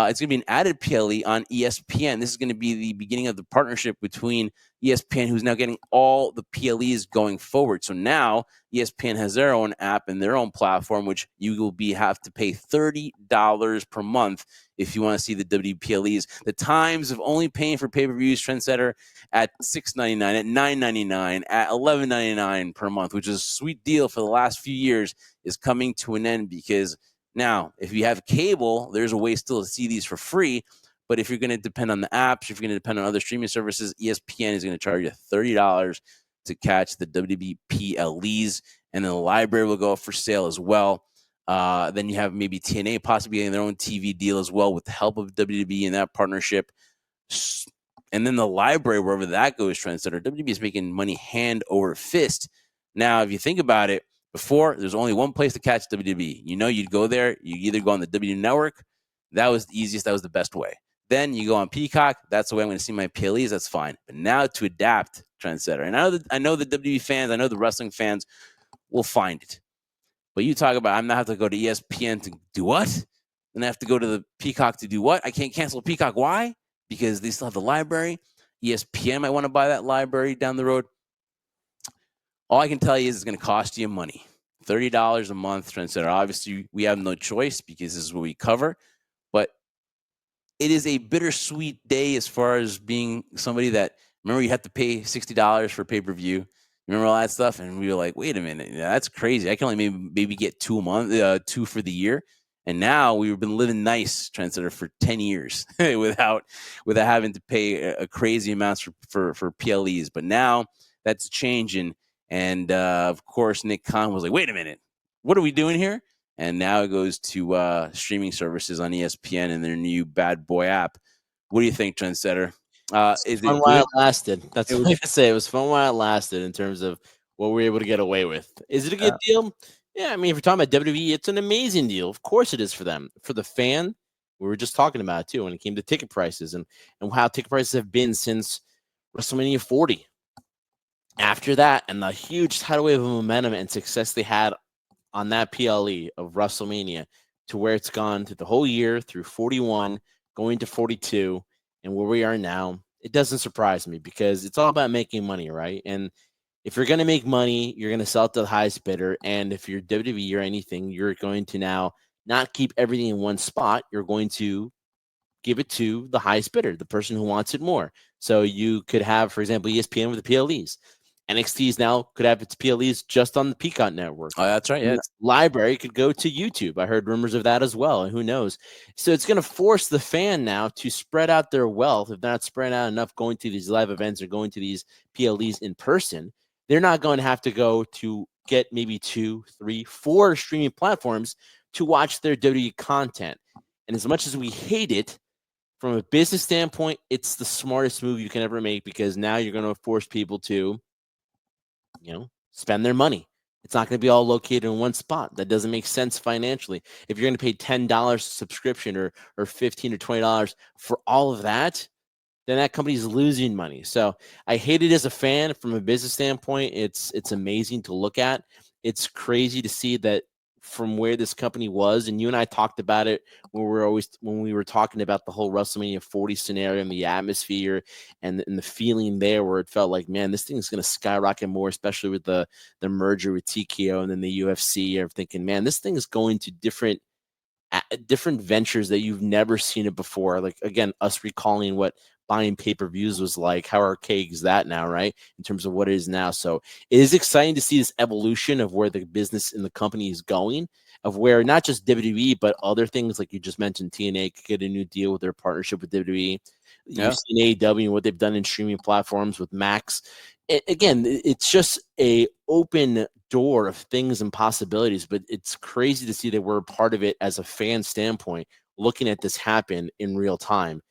It's going to be an added PLE on ESPN. This is going to be the beginning of the partnership between ESPN, who's now getting all the PLEs going forward. So now ESPN has their own app and their own platform, which you will have to pay $30 per month if you want to see the WPLEs. The times of only paying for pay-per-views, Trendsetter at $6.99, at $9.99, at $11.99 per month, which is a sweet deal for the last few years, is coming to an end, because now, if you have cable, there's a way still to see these for free. But if you're going to depend on the apps, if you're going to depend on other streaming services, ESPN is going to charge you $30 to catch the WWE PLEs. And then the library will go up for sale as well. Then you have maybe TNA possibly getting their own TV deal as well with the help of WWE in that partnership. And then the library, wherever that goes, Trendsetter, WWE is making money hand over fist. Now, if you think about it, before, there's only one place to catch WWE. You'd go there. You either go on the WWE Network. That was the easiest. That was the best way. Then you go on Peacock. That's the way I'm going to see my PLEs. That's fine. But now to adapt, Trendsetter. And I know the WWE fans, I know the wrestling fans will find it. But you talk about, I'm not have to go to ESPN to do what? Then I have to go to the Peacock to do what? I can't cancel Peacock. Why? Because they still have the library. ESPN might want to buy that library down the road. All I can tell you is it's going to cost you money. $30 a month, Trendsetter. Obviously, we have no choice because this is what we cover. it is a bittersweet day as far as being somebody that, remember, you had to pay $60 for pay-per-view. Remember all that stuff? And we were like, wait a minute, that's crazy. I can only maybe get 2 a month, 2 for the year. And now we've been living nice, Trendsetter, for 10 years without having to pay a crazy amounts for PLEs. But now that's changing. And of course, Nick Khan was like, wait a minute, what are we doing here? And now it goes to streaming services on ESPN and their new Bad Boy app. What do you think, Trendsetter? Is Fun it while good? it lasted. That's It all was, I can say. It was fun while it lasted in terms of what we were able to get away with. Is it a good deal? Yeah, I mean, if you're talking about WWE, it's an amazing deal. Of course it is for them. For the fan, we were just talking about it too when it came to ticket prices and how ticket prices have been since WrestleMania 40. After that, and the huge tidal wave of momentum and success they had on that PLE of WrestleMania to where it's gone through the whole year through 41, going to 42, and where we are now, it doesn't surprise me because it's all about making money, right? And if you're going to make money, you're going to sell it to the highest bidder. And if you're WWE or anything, you're going to now not keep everything in one spot. You're going to give it to the highest bidder, the person who wants it more. So you could have, for example, ESPN with the PLEs. NXT's now could have its PLEs just on the Peacock network. oh, that's right. Yeah, And library could go to YouTube. I heard rumors of that as well. And who knows? So it's going to force the fan now to spread out their wealth. If they're not spread out enough going to these live events or going to these PLEs in person, they're not going to have to go to get maybe 2, 3, 4 streaming platforms to watch their WWE content. And as much as we hate it, from a business standpoint, it's the smartest move you can ever make because now you're going to force people to spend their money. It's not going to be all located in one spot. That doesn't make sense financially. If you're going to pay $10 subscription or $15 or $20 for all of that, then that company's losing money. So I hate it as a fan. From a business standpoint, it's amazing to look at. It's crazy to see that from where this company was, and you and I talked about it when we were talking about the whole WrestleMania 40 scenario and the atmosphere and the feeling there, where it felt like, man, this thing is going to skyrocket more, especially with the merger with TKO and then the UFC. You're thinking, man, this thing is going to different ventures that you've never seen it before. Like, again, us recalling what buying pay-per-views was like, how archaic is that now, right? In terms of what it is now. So it is exciting to see this evolution of where the business and the company is going, of where not just WWE, but other things like you just mentioned, TNA could get a new deal with their partnership with WWE. You've seen AEW and what they've done in streaming platforms with Max. Again, it's just a open door of things and possibilities, but it's crazy to see that we're a part of it as a fan standpoint, looking at this happen in real time.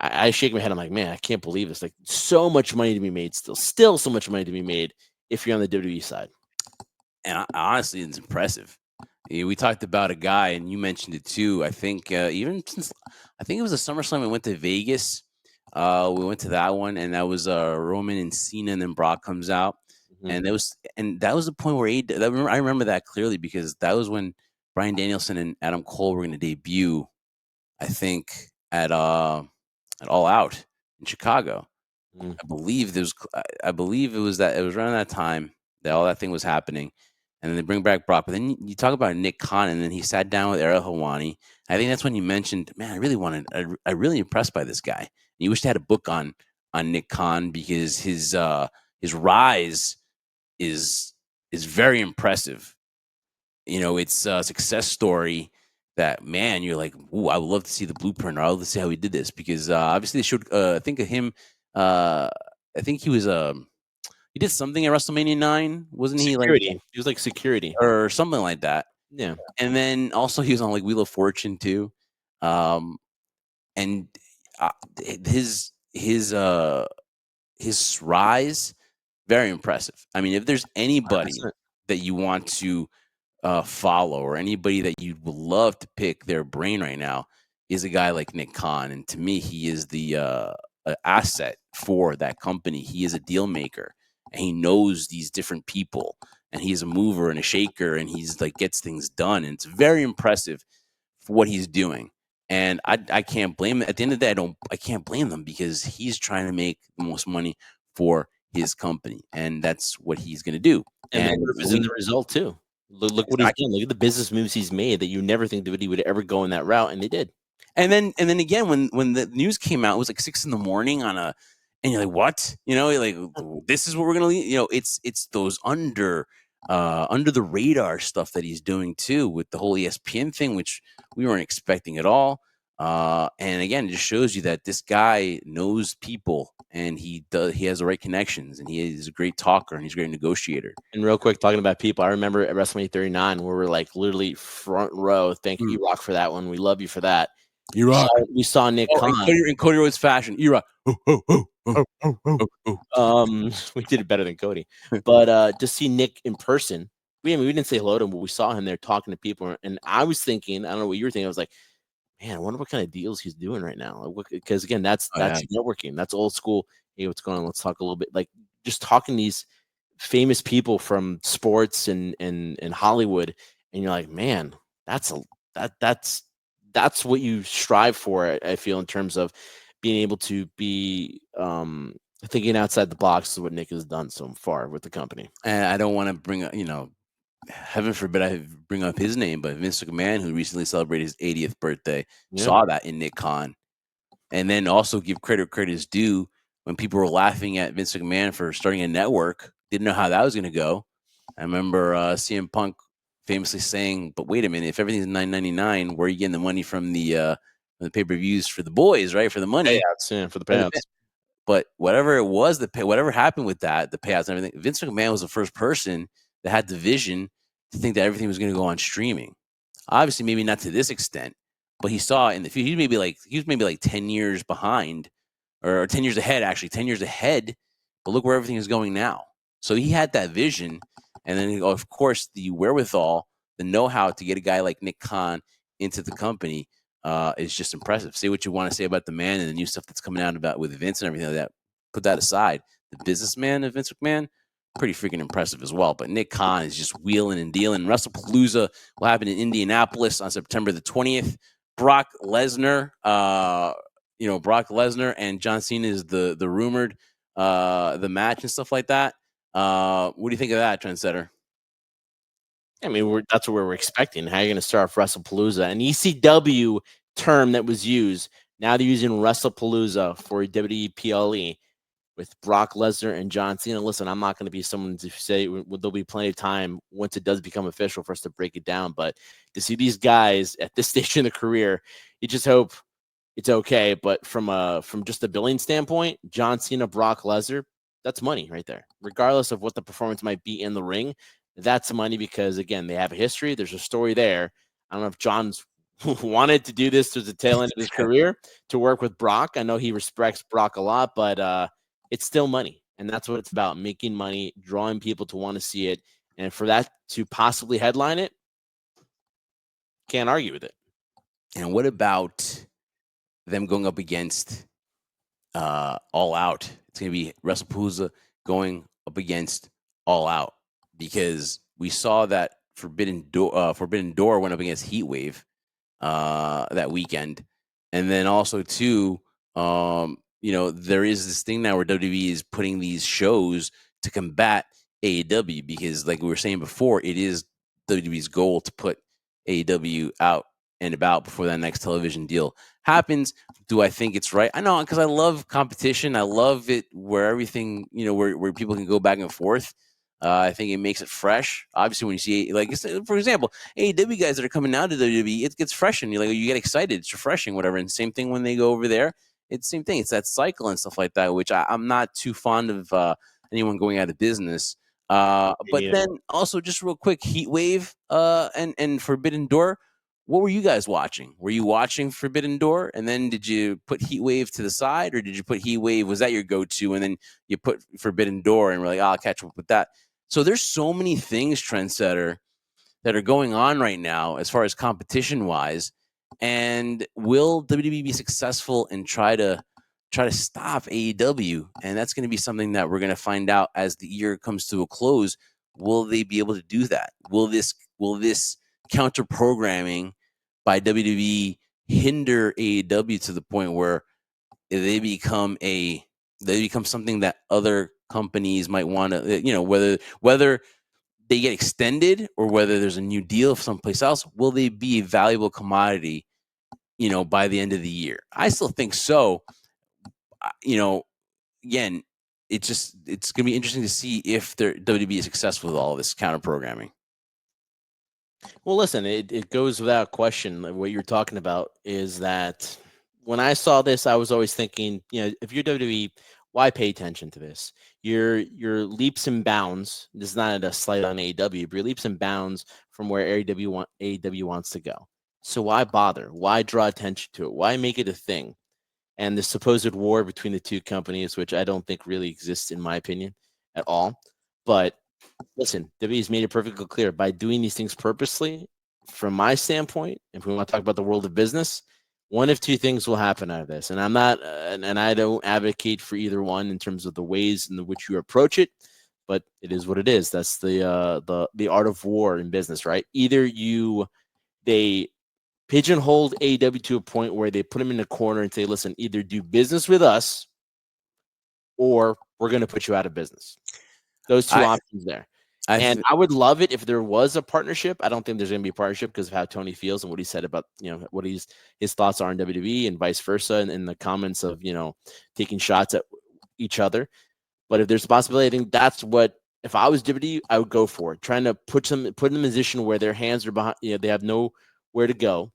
I shake my head. I'm like, man, I can't believe this. Like, so much money to be made still so much money to be made if you're on the WWE side. and honestly, it's impressive. We talked about a guy, and you mentioned it too. I think even since I think it was a SummerSlam, we went to Vegas. We went to that one, and that was Roman and Cena, and then Brock comes out, Mhm. and that was the point where I remember that clearly because that was when Bryan Danielson and Adam Cole were going to debut. I think at All Out in Chicago. Mm. I believe it was around that time that all that thing was happening, and then they bring back Brock. But then you talk about Nick Khan, and then he sat down with Ariel Helwani. I think that's when you mentioned, man, I really impressed by this guy. And you wish they had a book on Nick Khan because his rise is very impressive. It's a success story that, man, you're like, ooh, I would love to see the blueprint, or I would love to see how he did this because obviously they showed. I think of him. I think he did something at WrestleMania 9, wasn't he? Like, Security. He was like security. or something like that. Yeah. And then also he was on like Wheel of Fortune too. Um, and uh, his his uh his rise, very impressive. I mean, if there's anybody 100%. that you want to follow, or anybody that you would love to pick their brain right now, is a guy like Nick Khan. And to me, he is the asset for that company. He is a deal maker, and he knows these different people, and he's a mover and a shaker, and he's like gets things done. And it's very impressive for what he's doing. And I can't blame him. At the end of the day, I can't blame them because he's trying to make the most money for his company, and that's what he's going to do. And the And proof is in the result too. Look what he's exactly. done. Look at the business moves he's made that you never think that he would ever go in that route, and they did. And then again, when the news came out, it was like 6 in the morning and you're like, what? You're like, this is what we're gonna leave. It's those under the radar stuff that he's doing too with the whole ESPN thing, which we weren't expecting at all. And again, it just shows you that this guy knows people and he has the right connections and he is a great talker and he's a great negotiator. And real quick, talking about people, I remember at WrestleMania 39 where we're like literally front row. Thank you, E-Rock, for that one. We love you for that. E-Rock. We saw Nick Khan. In Cody Rhodes fashion. E-Rock. We did it better than Cody. But to see Nick in person, we didn't say hello to him, but we saw him there talking to people. And I was thinking, I don't know what you were thinking. I was like, man, I wonder what kind of deals he's doing right now. Because again, that's networking. That's old school. Hey, what's going on? Let's talk a little bit. Like just talking to these famous people from sports and Hollywood, and you're like, man, that's what you strive for. I feel in terms of being able to be thinking outside the box is what Nick has done so far with the company. And I don't want to bring up, heaven forbid I bring up his name, but Vince McMahon, who recently celebrated his 80th birthday, saw that in Nick Khan. And then also give credit is due when people were laughing at Vince McMahon for starting a network, didn't know how that was going to go. I remember CM Punk famously saying, but wait a minute, if everything's $9.99, where are you getting the money from the pay-per-views for the boys, right? For the money. Payouts, for the payouts. But whatever it was, whatever happened with that, the payouts and everything, Vince McMahon was the first person that had the vision to think that everything was going to go on streaming. Obviously, maybe not to this extent, but he saw in the future. He was maybe like 10 years behind, or 10 years ahead. Actually, 10 years ahead. But look where everything is going now. So he had that vision, and then of course the wherewithal, the know-how to get a guy like Nick Khan into the company is just impressive. Say what you want to say about the man and the new stuff that's coming out about with Vince and everything like that. Put that aside. The businessman of Vince McMahon, pretty freaking impressive as well. But Nick Khan is just wheeling and dealing. WrestlePalooza will happen in Indianapolis on September the 20th. Brock Lesnar, Brock Lesnar and John Cena is the rumored the match and stuff like that. What do you think of that, Trendsetter? I mean, that's what we're expecting. How are you going to start off WrestlePalooza? An ECW term that was used. Now they're using WrestlePalooza for a WWE PLE with Brock Lesnar and John Cena. Listen, I'm not going to be someone to say there'll be plenty of time once it does become official for us to break it down. But to see these guys at this stage in the career, you just hope it's okay. But from just a billing standpoint, John Cena, Brock Lesnar, that's money right there. Regardless of what the performance might be in the ring, that's money because, again, they have a history. There's a story there. I don't know if John's wanted to do this to the tail end of his career to work with Brock. I know he respects Brock a lot, but it's still money. And that's what it's about, making money, drawing people to want to see it. And for that to possibly headline it, can't argue with it. And what about them going up against All Out? It's going to be WrestlePalooza going up against All Out because we saw that Forbidden Door went up against Heatwave that weekend, and then also too, there is this thing now where WWE is putting these shows to combat AEW because, like we were saying before, it is WWE's goal to put AEW out and about before that next television deal happens. Do I think it's right? I know, because I love competition. I love it where everything, where people can go back and forth. I think it makes it fresh. Obviously, when you see, like, for example, AEW guys that are coming now to WWE, it gets fresh and you get excited. It's refreshing, whatever. And same thing when they go over there. It's the same thing. It's that cycle and stuff like that, which I'm not too fond of anyone going out of business. But then also just real quick, Heat Wave and Forbidden Door. What were you guys watching? Were you watching Forbidden Door, and then did you put Heat Wave to the side, or did you put Heat Wave? Was that your go-to, and then you put Forbidden Door, and we're like, I'll catch up with that. So there's so many things, Trendsetter, that are going on right now as far as competition-wise. And will WWE be successful and try to stop AEW? And that's going to be something that we're going to find out as the year comes to a close. Will they be able to do that? Will this counter programming by WWE hinder AEW to the point where they become something that other companies might want to, whether they get extended or whether there's a new deal someplace else? Will they be a valuable commodity by the end of the year. I still think so. Again, it's going to be interesting to see if WWE is successful with all of this counter programming. Well, listen, it goes without question. What you're talking about is that when I saw this, I was always thinking, if you're WWE, why pay attention to this? Your leaps and bounds. This is not a slight on AEW, but your leaps and bounds from where AEW wants to go. So why bother? Why draw attention to it? Why make it a thing? And the supposed war between the two companies, which I don't think really exists in my opinion at all. But listen, WWE's made it perfectly clear by doing these things purposely. From my standpoint, if we want to talk about the world of business, one of two things will happen out of this. And I'm not, and I don't advocate for either one in terms of the ways in which you approach it, but it is what it is. That's the art of war in business, right? Either they pigeonholed AEW to a point where they put them in a corner and say, listen, either do business with us or we're going to put you out of business. Those two options there. And I would love it if there was a partnership. I don't think there's going to be a partnership because of how Tony feels and what he said about, what his thoughts are on WWE and vice versa. And in the comments of, taking shots at each other. But if there's a possibility, I think that's what, if I was WWE, I would go for it. Trying to put them in a position where their hands are behind, they have nowhere to go.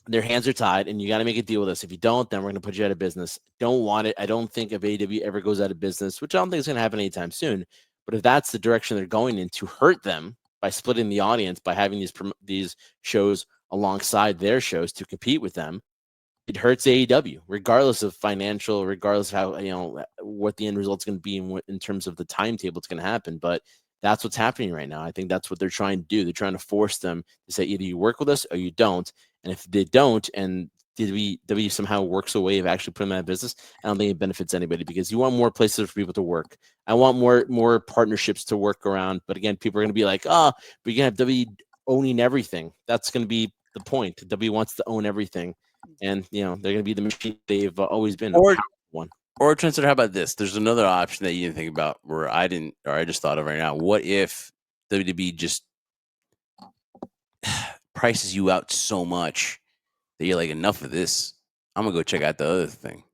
Their hands are tied, and you got to make a deal with us. If you don't, then we're going to put you out of business. Don't want it. I don't think if AEW ever goes out of business, which I don't think is going to happen anytime soon. But if that's the direction they're going in to hurt them by splitting the audience, by having these shows alongside their shows to compete with them, it hurts AEW, regardless of financial, regardless of how, what the end result's going to be in terms of the timetable it's going to happen. But that's what's happening right now. I think that's what they're trying to do. They're trying to force them to say either you work with us or you don't. And if they don't, and WWE somehow works a way of actually putting them out of business, I don't think it benefits anybody because you want more places for people to work. I want more partnerships to work around. But again, people are going to be like, but you're going to have WWE owning everything. That's going to be the point. WWE wants to own everything. And, they're going to be the machine they've always been. One. Or Trendsetter, how about this? There's another option that you didn't think about where I didn't, or I just thought of right now. What if WWE just prices you out so much that you're like, enough of this. I'm going to go check out the other thing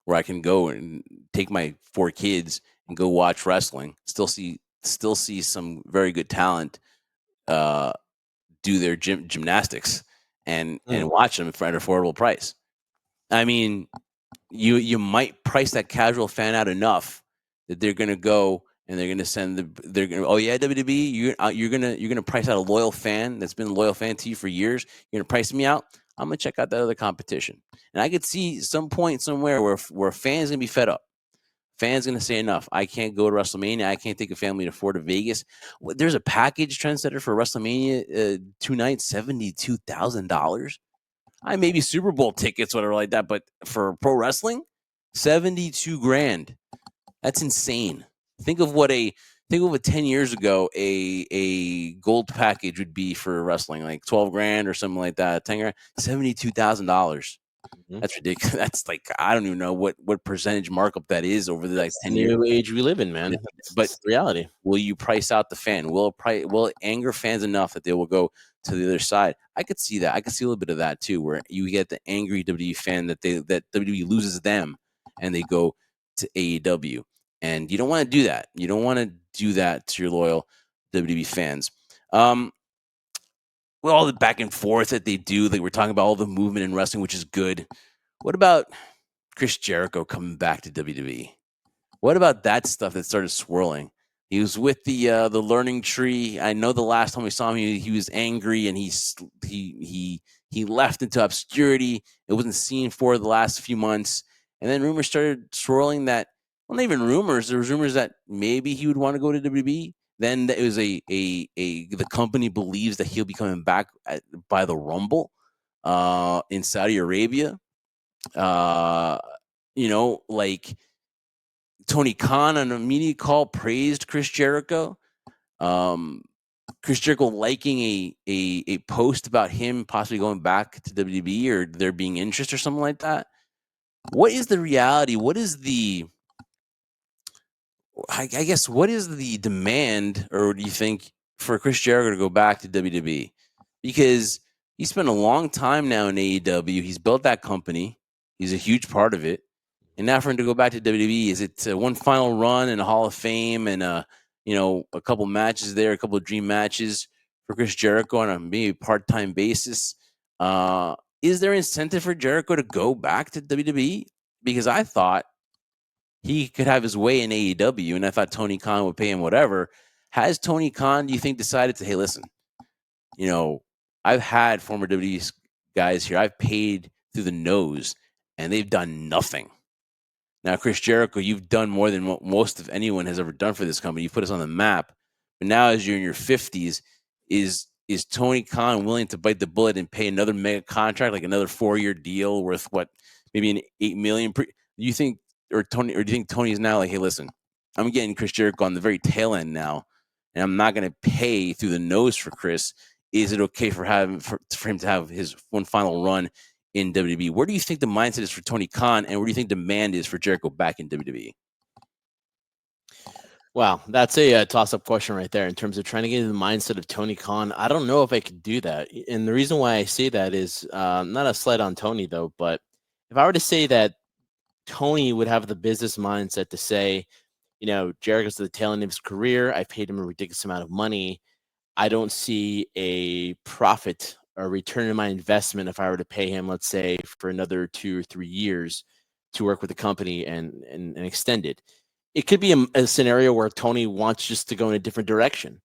where I can go and take my 4 kids and go watch wrestling, still see some very good talent do their gymnastics and watch them for an affordable price. I mean, you might price that casual fan out enough that they're going to go and they're going to send WWE, you're going to price out a loyal fan that's been a loyal fan to you for years. You're going to price me out. I'm going to check out that other competition. And I could see some point somewhere where fans going to be fed up. Fans going to say enough. I can't go to WrestleMania. I can't take a family to Florida, Vegas. There's a package Trendsetter for WrestleMania 2 nights, $72,000. Maybe Super Bowl tickets, whatever like that. But for pro wrestling, $72,000. That's insane. Think of what 10 years ago a gold package would be for wrestling, like $12,000 or something like that. $10,000, $72,000. That's ridiculous. That's like, I don't even know what percentage markup that is over the 10 years. New age we live in, man. But reality. Will you price out the fan? Will it anger fans enough that they will go to the other side? I could see that. I could see a little bit of that too, where you get the angry WWE fan that WWE loses them and they go to AEW. And you don't want to do that. You don't want to do that to your loyal WWE fans. With all the back and forth that they do, like we're talking about all the movement in wrestling, which is good. What about Chris Jericho coming back to WWE? What about that stuff that started swirling? He was with the learning tree. I know the last time we saw him, he was angry and he left into obscurity. It wasn't seen for the last few months, and then rumors started swirling that. Well, not even rumors. There was rumors that maybe he would want to go to WWE. Then it was the company believes that he'll be coming back by the Rumble in Saudi Arabia. Like Tony Khan on a media call praised Chris Jericho. Chris Jericho liking a post about him possibly going back to WWE or there being interest or something like that. What is the reality? What is I guess what is the demand, or do you think, for Chris Jericho to go back to WWE? Because he spent a long time now in AEW. He's built that company. He's a huge part of it. And now for him to go back to WWE, is it one final run in a Hall of Fame and a couple matches there, a couple of dream matches for Chris Jericho on a maybe part-time basis? Is there incentive for Jericho to go back to WWE? Because I thought he could have his way in AEW, and I thought Tony Khan would pay him whatever. Has Tony Khan, do you think, decided to, hey, listen, I've had former WWE guys here. I've paid through the nose, and they've done nothing. Now, Chris Jericho, you've done more than most of anyone has ever done for this company. You put us on the map. But now, as you're in your 50s, is Tony Khan willing to bite the bullet and pay another mega contract, like another 4-year deal worth what, maybe an $8 million? You think, or do you think Tony's now like, hey, listen, I'm getting Chris Jericho on the very tail end now, and I'm not going to pay through the nose for Chris. Is it okay for him to have his one final run in WWE? Where do you think the mindset is for Tony Khan, and where do you think demand is for Jericho back in WWE? Wow, that's a toss-up question right there in terms of trying to get into the mindset of Tony Khan. I don't know if I could do that. And the reason why I say that is not a slight on Tony, though, but if I were to say that Tony would have the business mindset to say, Jericho's at the tail end of his career. I paid him a ridiculous amount of money. I don't see a profit or return on my investment if I were to pay him, let's say, for another 2 or 3 years to work with the company and extend it. It could be a scenario where Tony wants just to go in a different direction.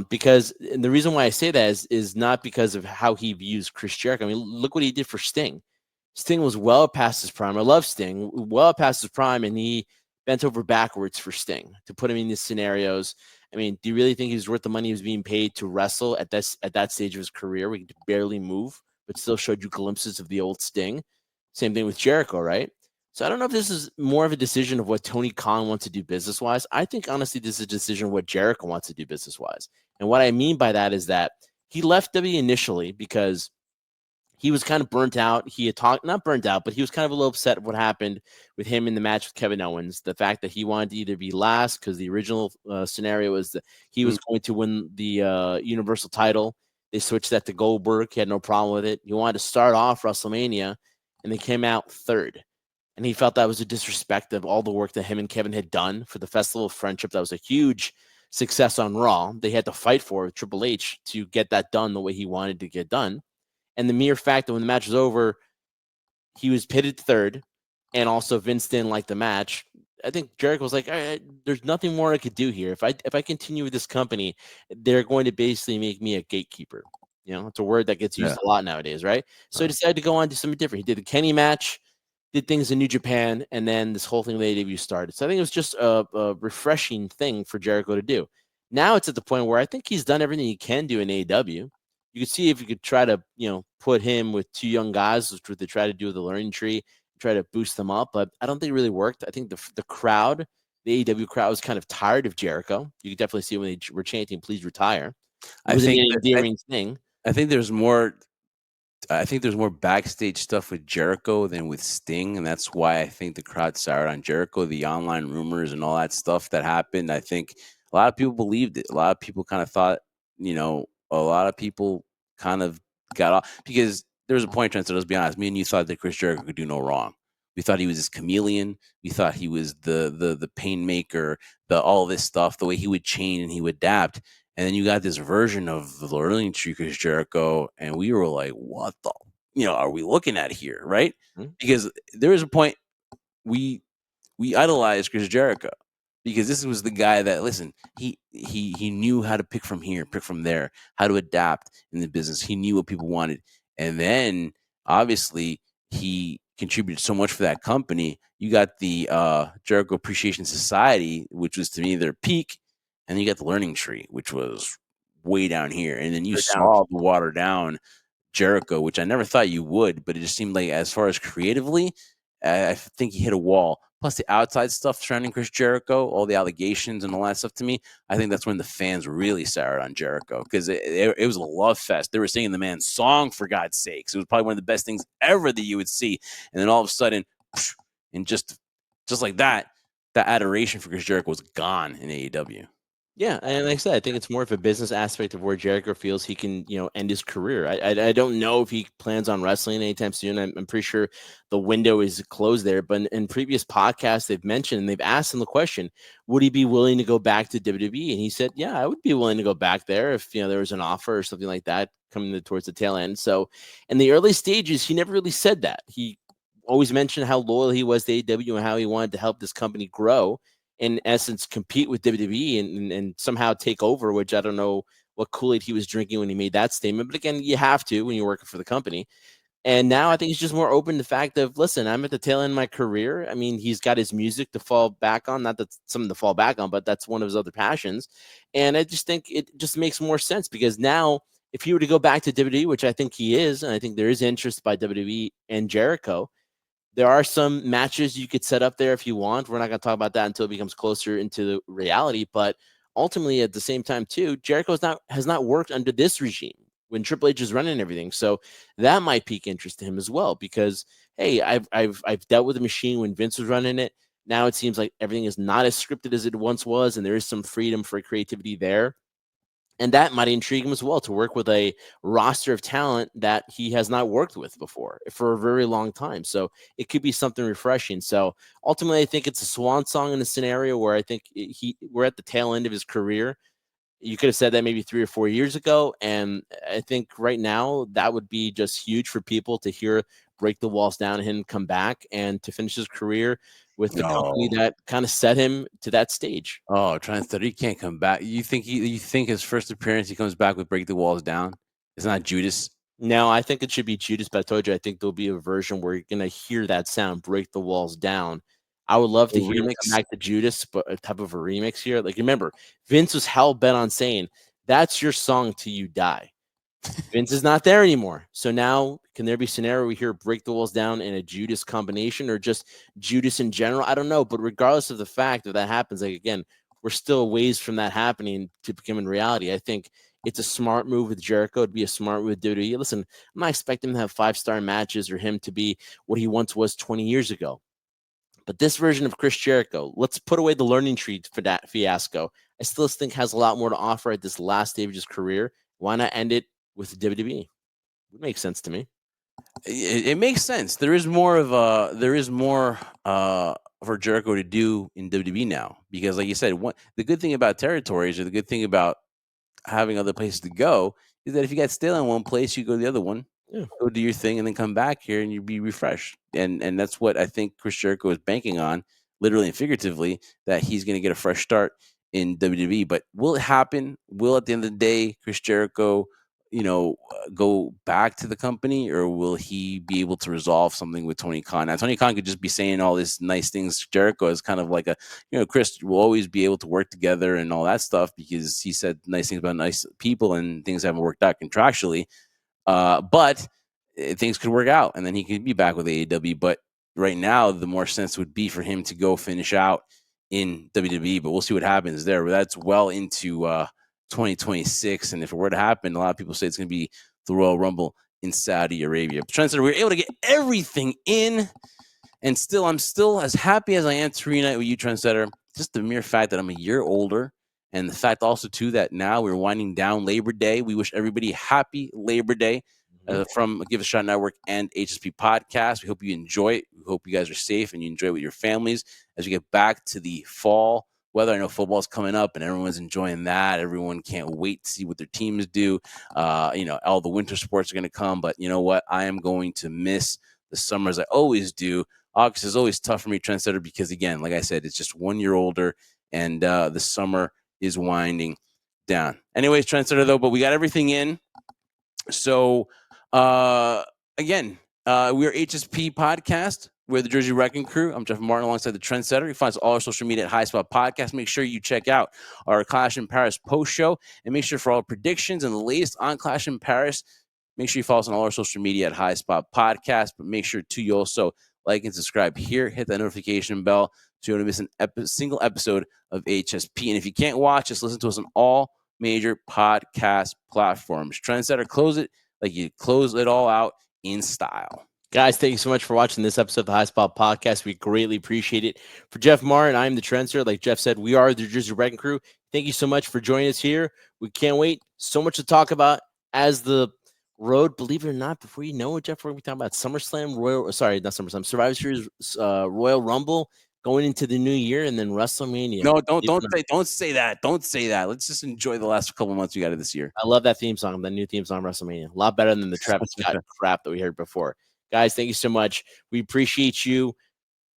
Because and the reason why I say that is not because of how he views Chris Jericho. I mean, look what he did for Sting. Sting was well past his prime. I love Sting, well past his prime, and he bent over backwards for Sting to put him in these scenarios. I mean, do you really think he's worth the money he was being paid to wrestle at that stage of his career where he could barely move, but still showed you glimpses of the old Sting? Same thing with Jericho, right? So I don't know if this is more of a decision of what Tony Khan wants to do business wise. I think honestly, this is a decision of what Jericho wants to do business wise. And what I mean by that is that he left WWE initially because he was kind of burnt out. He had not burnt out, but he was kind of a little upset of what happened with him in the match with Kevin Owens. The fact that he wanted to either be last because the original scenario was that he was going to win the Universal title. They switched that to Goldberg. He had no problem with it. He wanted to start off WrestleMania, and they came out third. And he felt that was a disrespect of all the work that him and Kevin had done for the Festival of Friendship. That was a huge success on Raw. They had to fight for with Triple H to get that done the way he wanted to get done. And the mere fact that when the match was over, he was pitted third, and also Vince didn't like the match. I think Jericho was like, there's nothing more I could do here. If I continue with this company, they're going to basically make me a gatekeeper. It's a word that gets used a lot nowadays, right? So he decided to go on to something different. He did the Kenny match, did things in New Japan, and then this whole thing with AEW started. So I think it was just a refreshing thing for Jericho to do. Now it's at the point where I think he's done everything he can do in AEW. You could see if you could try to, put him with two young guys, which would they try to do with the learning tree, try to boost them up. But I don't think it really worked. I think the crowd, the AEW crowd, was kind of tired of Jericho. You could definitely see when they were chanting, "Please retire." It wasn't an endearing thing. I think there's more. I think there's more backstage stuff with Jericho than with Sting, and that's why I think the crowd soured on Jericho. The online rumors and all that stuff that happened, I think a lot of people believed it. A lot of people kind of thought, a lot of people kind of got off because there was a point, Trent, so let's be honest, me and you thought that Chris Jericho could do no wrong. We thought he was this chameleon. We thought he was the pain maker, all this stuff, the way he would change and he would adapt. And then you got this version of the learning tree, Chris Jericho, and we were like, "What the, are we looking at here?" Right? Mm-hmm. Because there was a point we idolized Chris Jericho because this was the guy that, listen, he knew how to pick from here, pick from there, how to adapt in the business. He knew what people wanted, and then obviously he contributed so much for that company. You got the Jericho Appreciation Society, which was to me their peak. And you got the learning tree, which was way down here. And then you saw the watered down Jericho, which I never thought you would, but it just seemed like as far as creatively, I think he hit a wall. Plus the outside stuff surrounding Chris Jericho, all the allegations and all that stuff to me, I think that's when the fans really soured on Jericho because it was a love fest. They were singing the man's song, for God's sakes. It was probably one of the best things ever that you would see. And then all of a sudden, and just like that adoration for Chris Jericho was gone in AEW. Yeah, and like I said, I think it's more of a business aspect of where Jericho feels he can, end his career. I don't know if he plans on wrestling anytime soon. I'm pretty sure the window is closed there. But in previous podcasts, they've mentioned and they've asked him the question, would he be willing to go back to WWE? And he said, yeah, I would be willing to go back there if there was an offer or something like that coming towards the tail end. So in the early stages, he never really said that. He always mentioned how loyal he was to AEW and how he wanted to help this company grow, in essence, compete with WWE and somehow take over, which I don't know what Kool-Aid he was drinking when he made that statement. But again, you have to when you're working for the company. And now I think he's just more open to the fact of, listen, I'm at the tail end of my career. I mean, he's got his music to fall back on. Not that it's something to fall back on, but that's one of his other passions. And I just think it just makes more sense because now if he were to go back to WWE, which I think he is, and I think there is interest by WWE and Jericho, there are some matches you could set up there if you want. We're not going to talk about that until it becomes closer into the reality. But ultimately, at the same time, too, Jericho has not worked under this regime when Triple H is running everything. So that might pique interest to him as well. Because hey, I've dealt with a machine when Vince was running it. Now it seems like everything is not as scripted as it once was, and there is some freedom for creativity there. And that might intrigue him as well to work with a roster of talent that he has not worked with before for a very long time. So it could be something refreshing. So ultimately, I think it's a swan song in a scenario where I think we're at the tail end of his career. You could have said that maybe 3 or 4 years ago. And I think right now that would be just huge for people to hear break the walls down and him come back and to finish his career with the company No. that kind of set him to that stage. Oh, Trendsetter, he can't come back. You think his first appearance he comes back with Break the Walls Down? It's not Judas. No, I think it should be Judas, but I told you I think there'll be a version where you're gonna hear that sound break the walls down. I would love A to hear him come remix. back to Judas, but a type of a remix here. Like remember, Vince was hell bent on saying that's your song till you die. Vince is not there anymore. So now, can there be a scenario where we hear break the walls down in a Judas combination or just Judas in general? I don't know. But regardless of the fact that that happens, like again, we're still a ways from that happening to becoming reality. I think it's a smart move with Jericho. It'd be a smart move with WWE. Listen, I'm not expecting him to have 5-star matches or him to be what he once was 20 years ago. But this version of Chris Jericho, let's put away the learning tree for that fiasco. I still think has a lot more to offer at this last stage of his career. Why not end it with WWE? Would make sense to me. It makes sense. There is more for Jericho to do in WWE now because, like you said, the good thing about territories or the good thing about having other places to go is that if you get stale in one place, you go to the other one, Yeah. go do your thing, and then come back here and you be refreshed. And that's what I think Chris Jericho is banking on, literally and figuratively, that he's going to get a fresh start in WWE. But will it happen? Will at the end of the day, Chris Jericho, go back to the company, or will he be able to resolve something with Tony Khan? Now, Tony Khan could just be saying all these nice things. Jericho is kind of like Chris will always be able to work together and all that stuff because he said nice things about nice people and things haven't worked out contractually. But things could work out, and then he could be back with AEW. But right now, the more sense would be for him to go finish out in WWE. But we'll see what happens there. But that's well into 2026, and if it were to happen, a lot of people say it's going to be the Royal Rumble in Saudi Arabia. But Trent said we were able to get everything in, and I'm still as happy as I am to reunite with you, Trendsetter. Just the mere fact that I'm a year older, and the fact also too that now we're winding down Labor Day. We wish everybody happy Labor Day from Give a Shot Network and HSP Podcast. We hope you enjoy it. We hope you guys are safe and you enjoy it with your families as we get back to the fall weather. I know football's coming up and everyone's enjoying that. Everyone can't wait to see what their teams do. All the winter sports are going to come, but you know what? I am going to miss the summer as I always do. August is always tough for me, Trendsetter, because again, like I said, it's just 1 year older and the summer is winding down. Anyways, Trendsetter though, but we got everything in. So again, we are HSP Podcast. We're the Jersey Wrecking Crew. I'm Jeff Martin alongside the Trendsetter. You find us all our social media at High Spot Podcast. Make sure you check out our Clash in Paris post show and make sure for all predictions and the latest on Clash in Paris, make sure you follow us on all our social media at High Spot Podcast. But make sure to you also like and subscribe here. Hit that notification bell so you don't miss a single episode of HSP. And if you can't watch, just listen to us on all major podcast platforms. Trendsetter, close it like you close it all out in style. Guys, thank you so much for watching this episode of the High Spot Podcast. We greatly appreciate it. For Jeff Martin, I'm the Trendsetter. Like Jeff said, we are the Jersey Wrecking Crew. Thank you so much for joining us here. We can't wait. So much to talk about as the road, believe it or not, before you know it, Jeff, we're going to be talking about Survivor Series, Royal Rumble going into the new year, and then WrestleMania. No, don't say that. Don't say that. Let's just enjoy the last couple of months we got of this year. I love that theme song, the new theme song, WrestleMania. A lot better than the Travis Scott crap that we heard before. Guys, thank you so much. We appreciate you.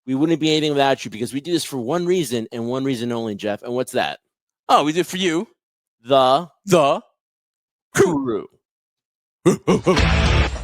We wouldn't be anything without you because we do this for one reason and one reason only, Jeff. And what's that? Oh, we did for you. The crew. crew.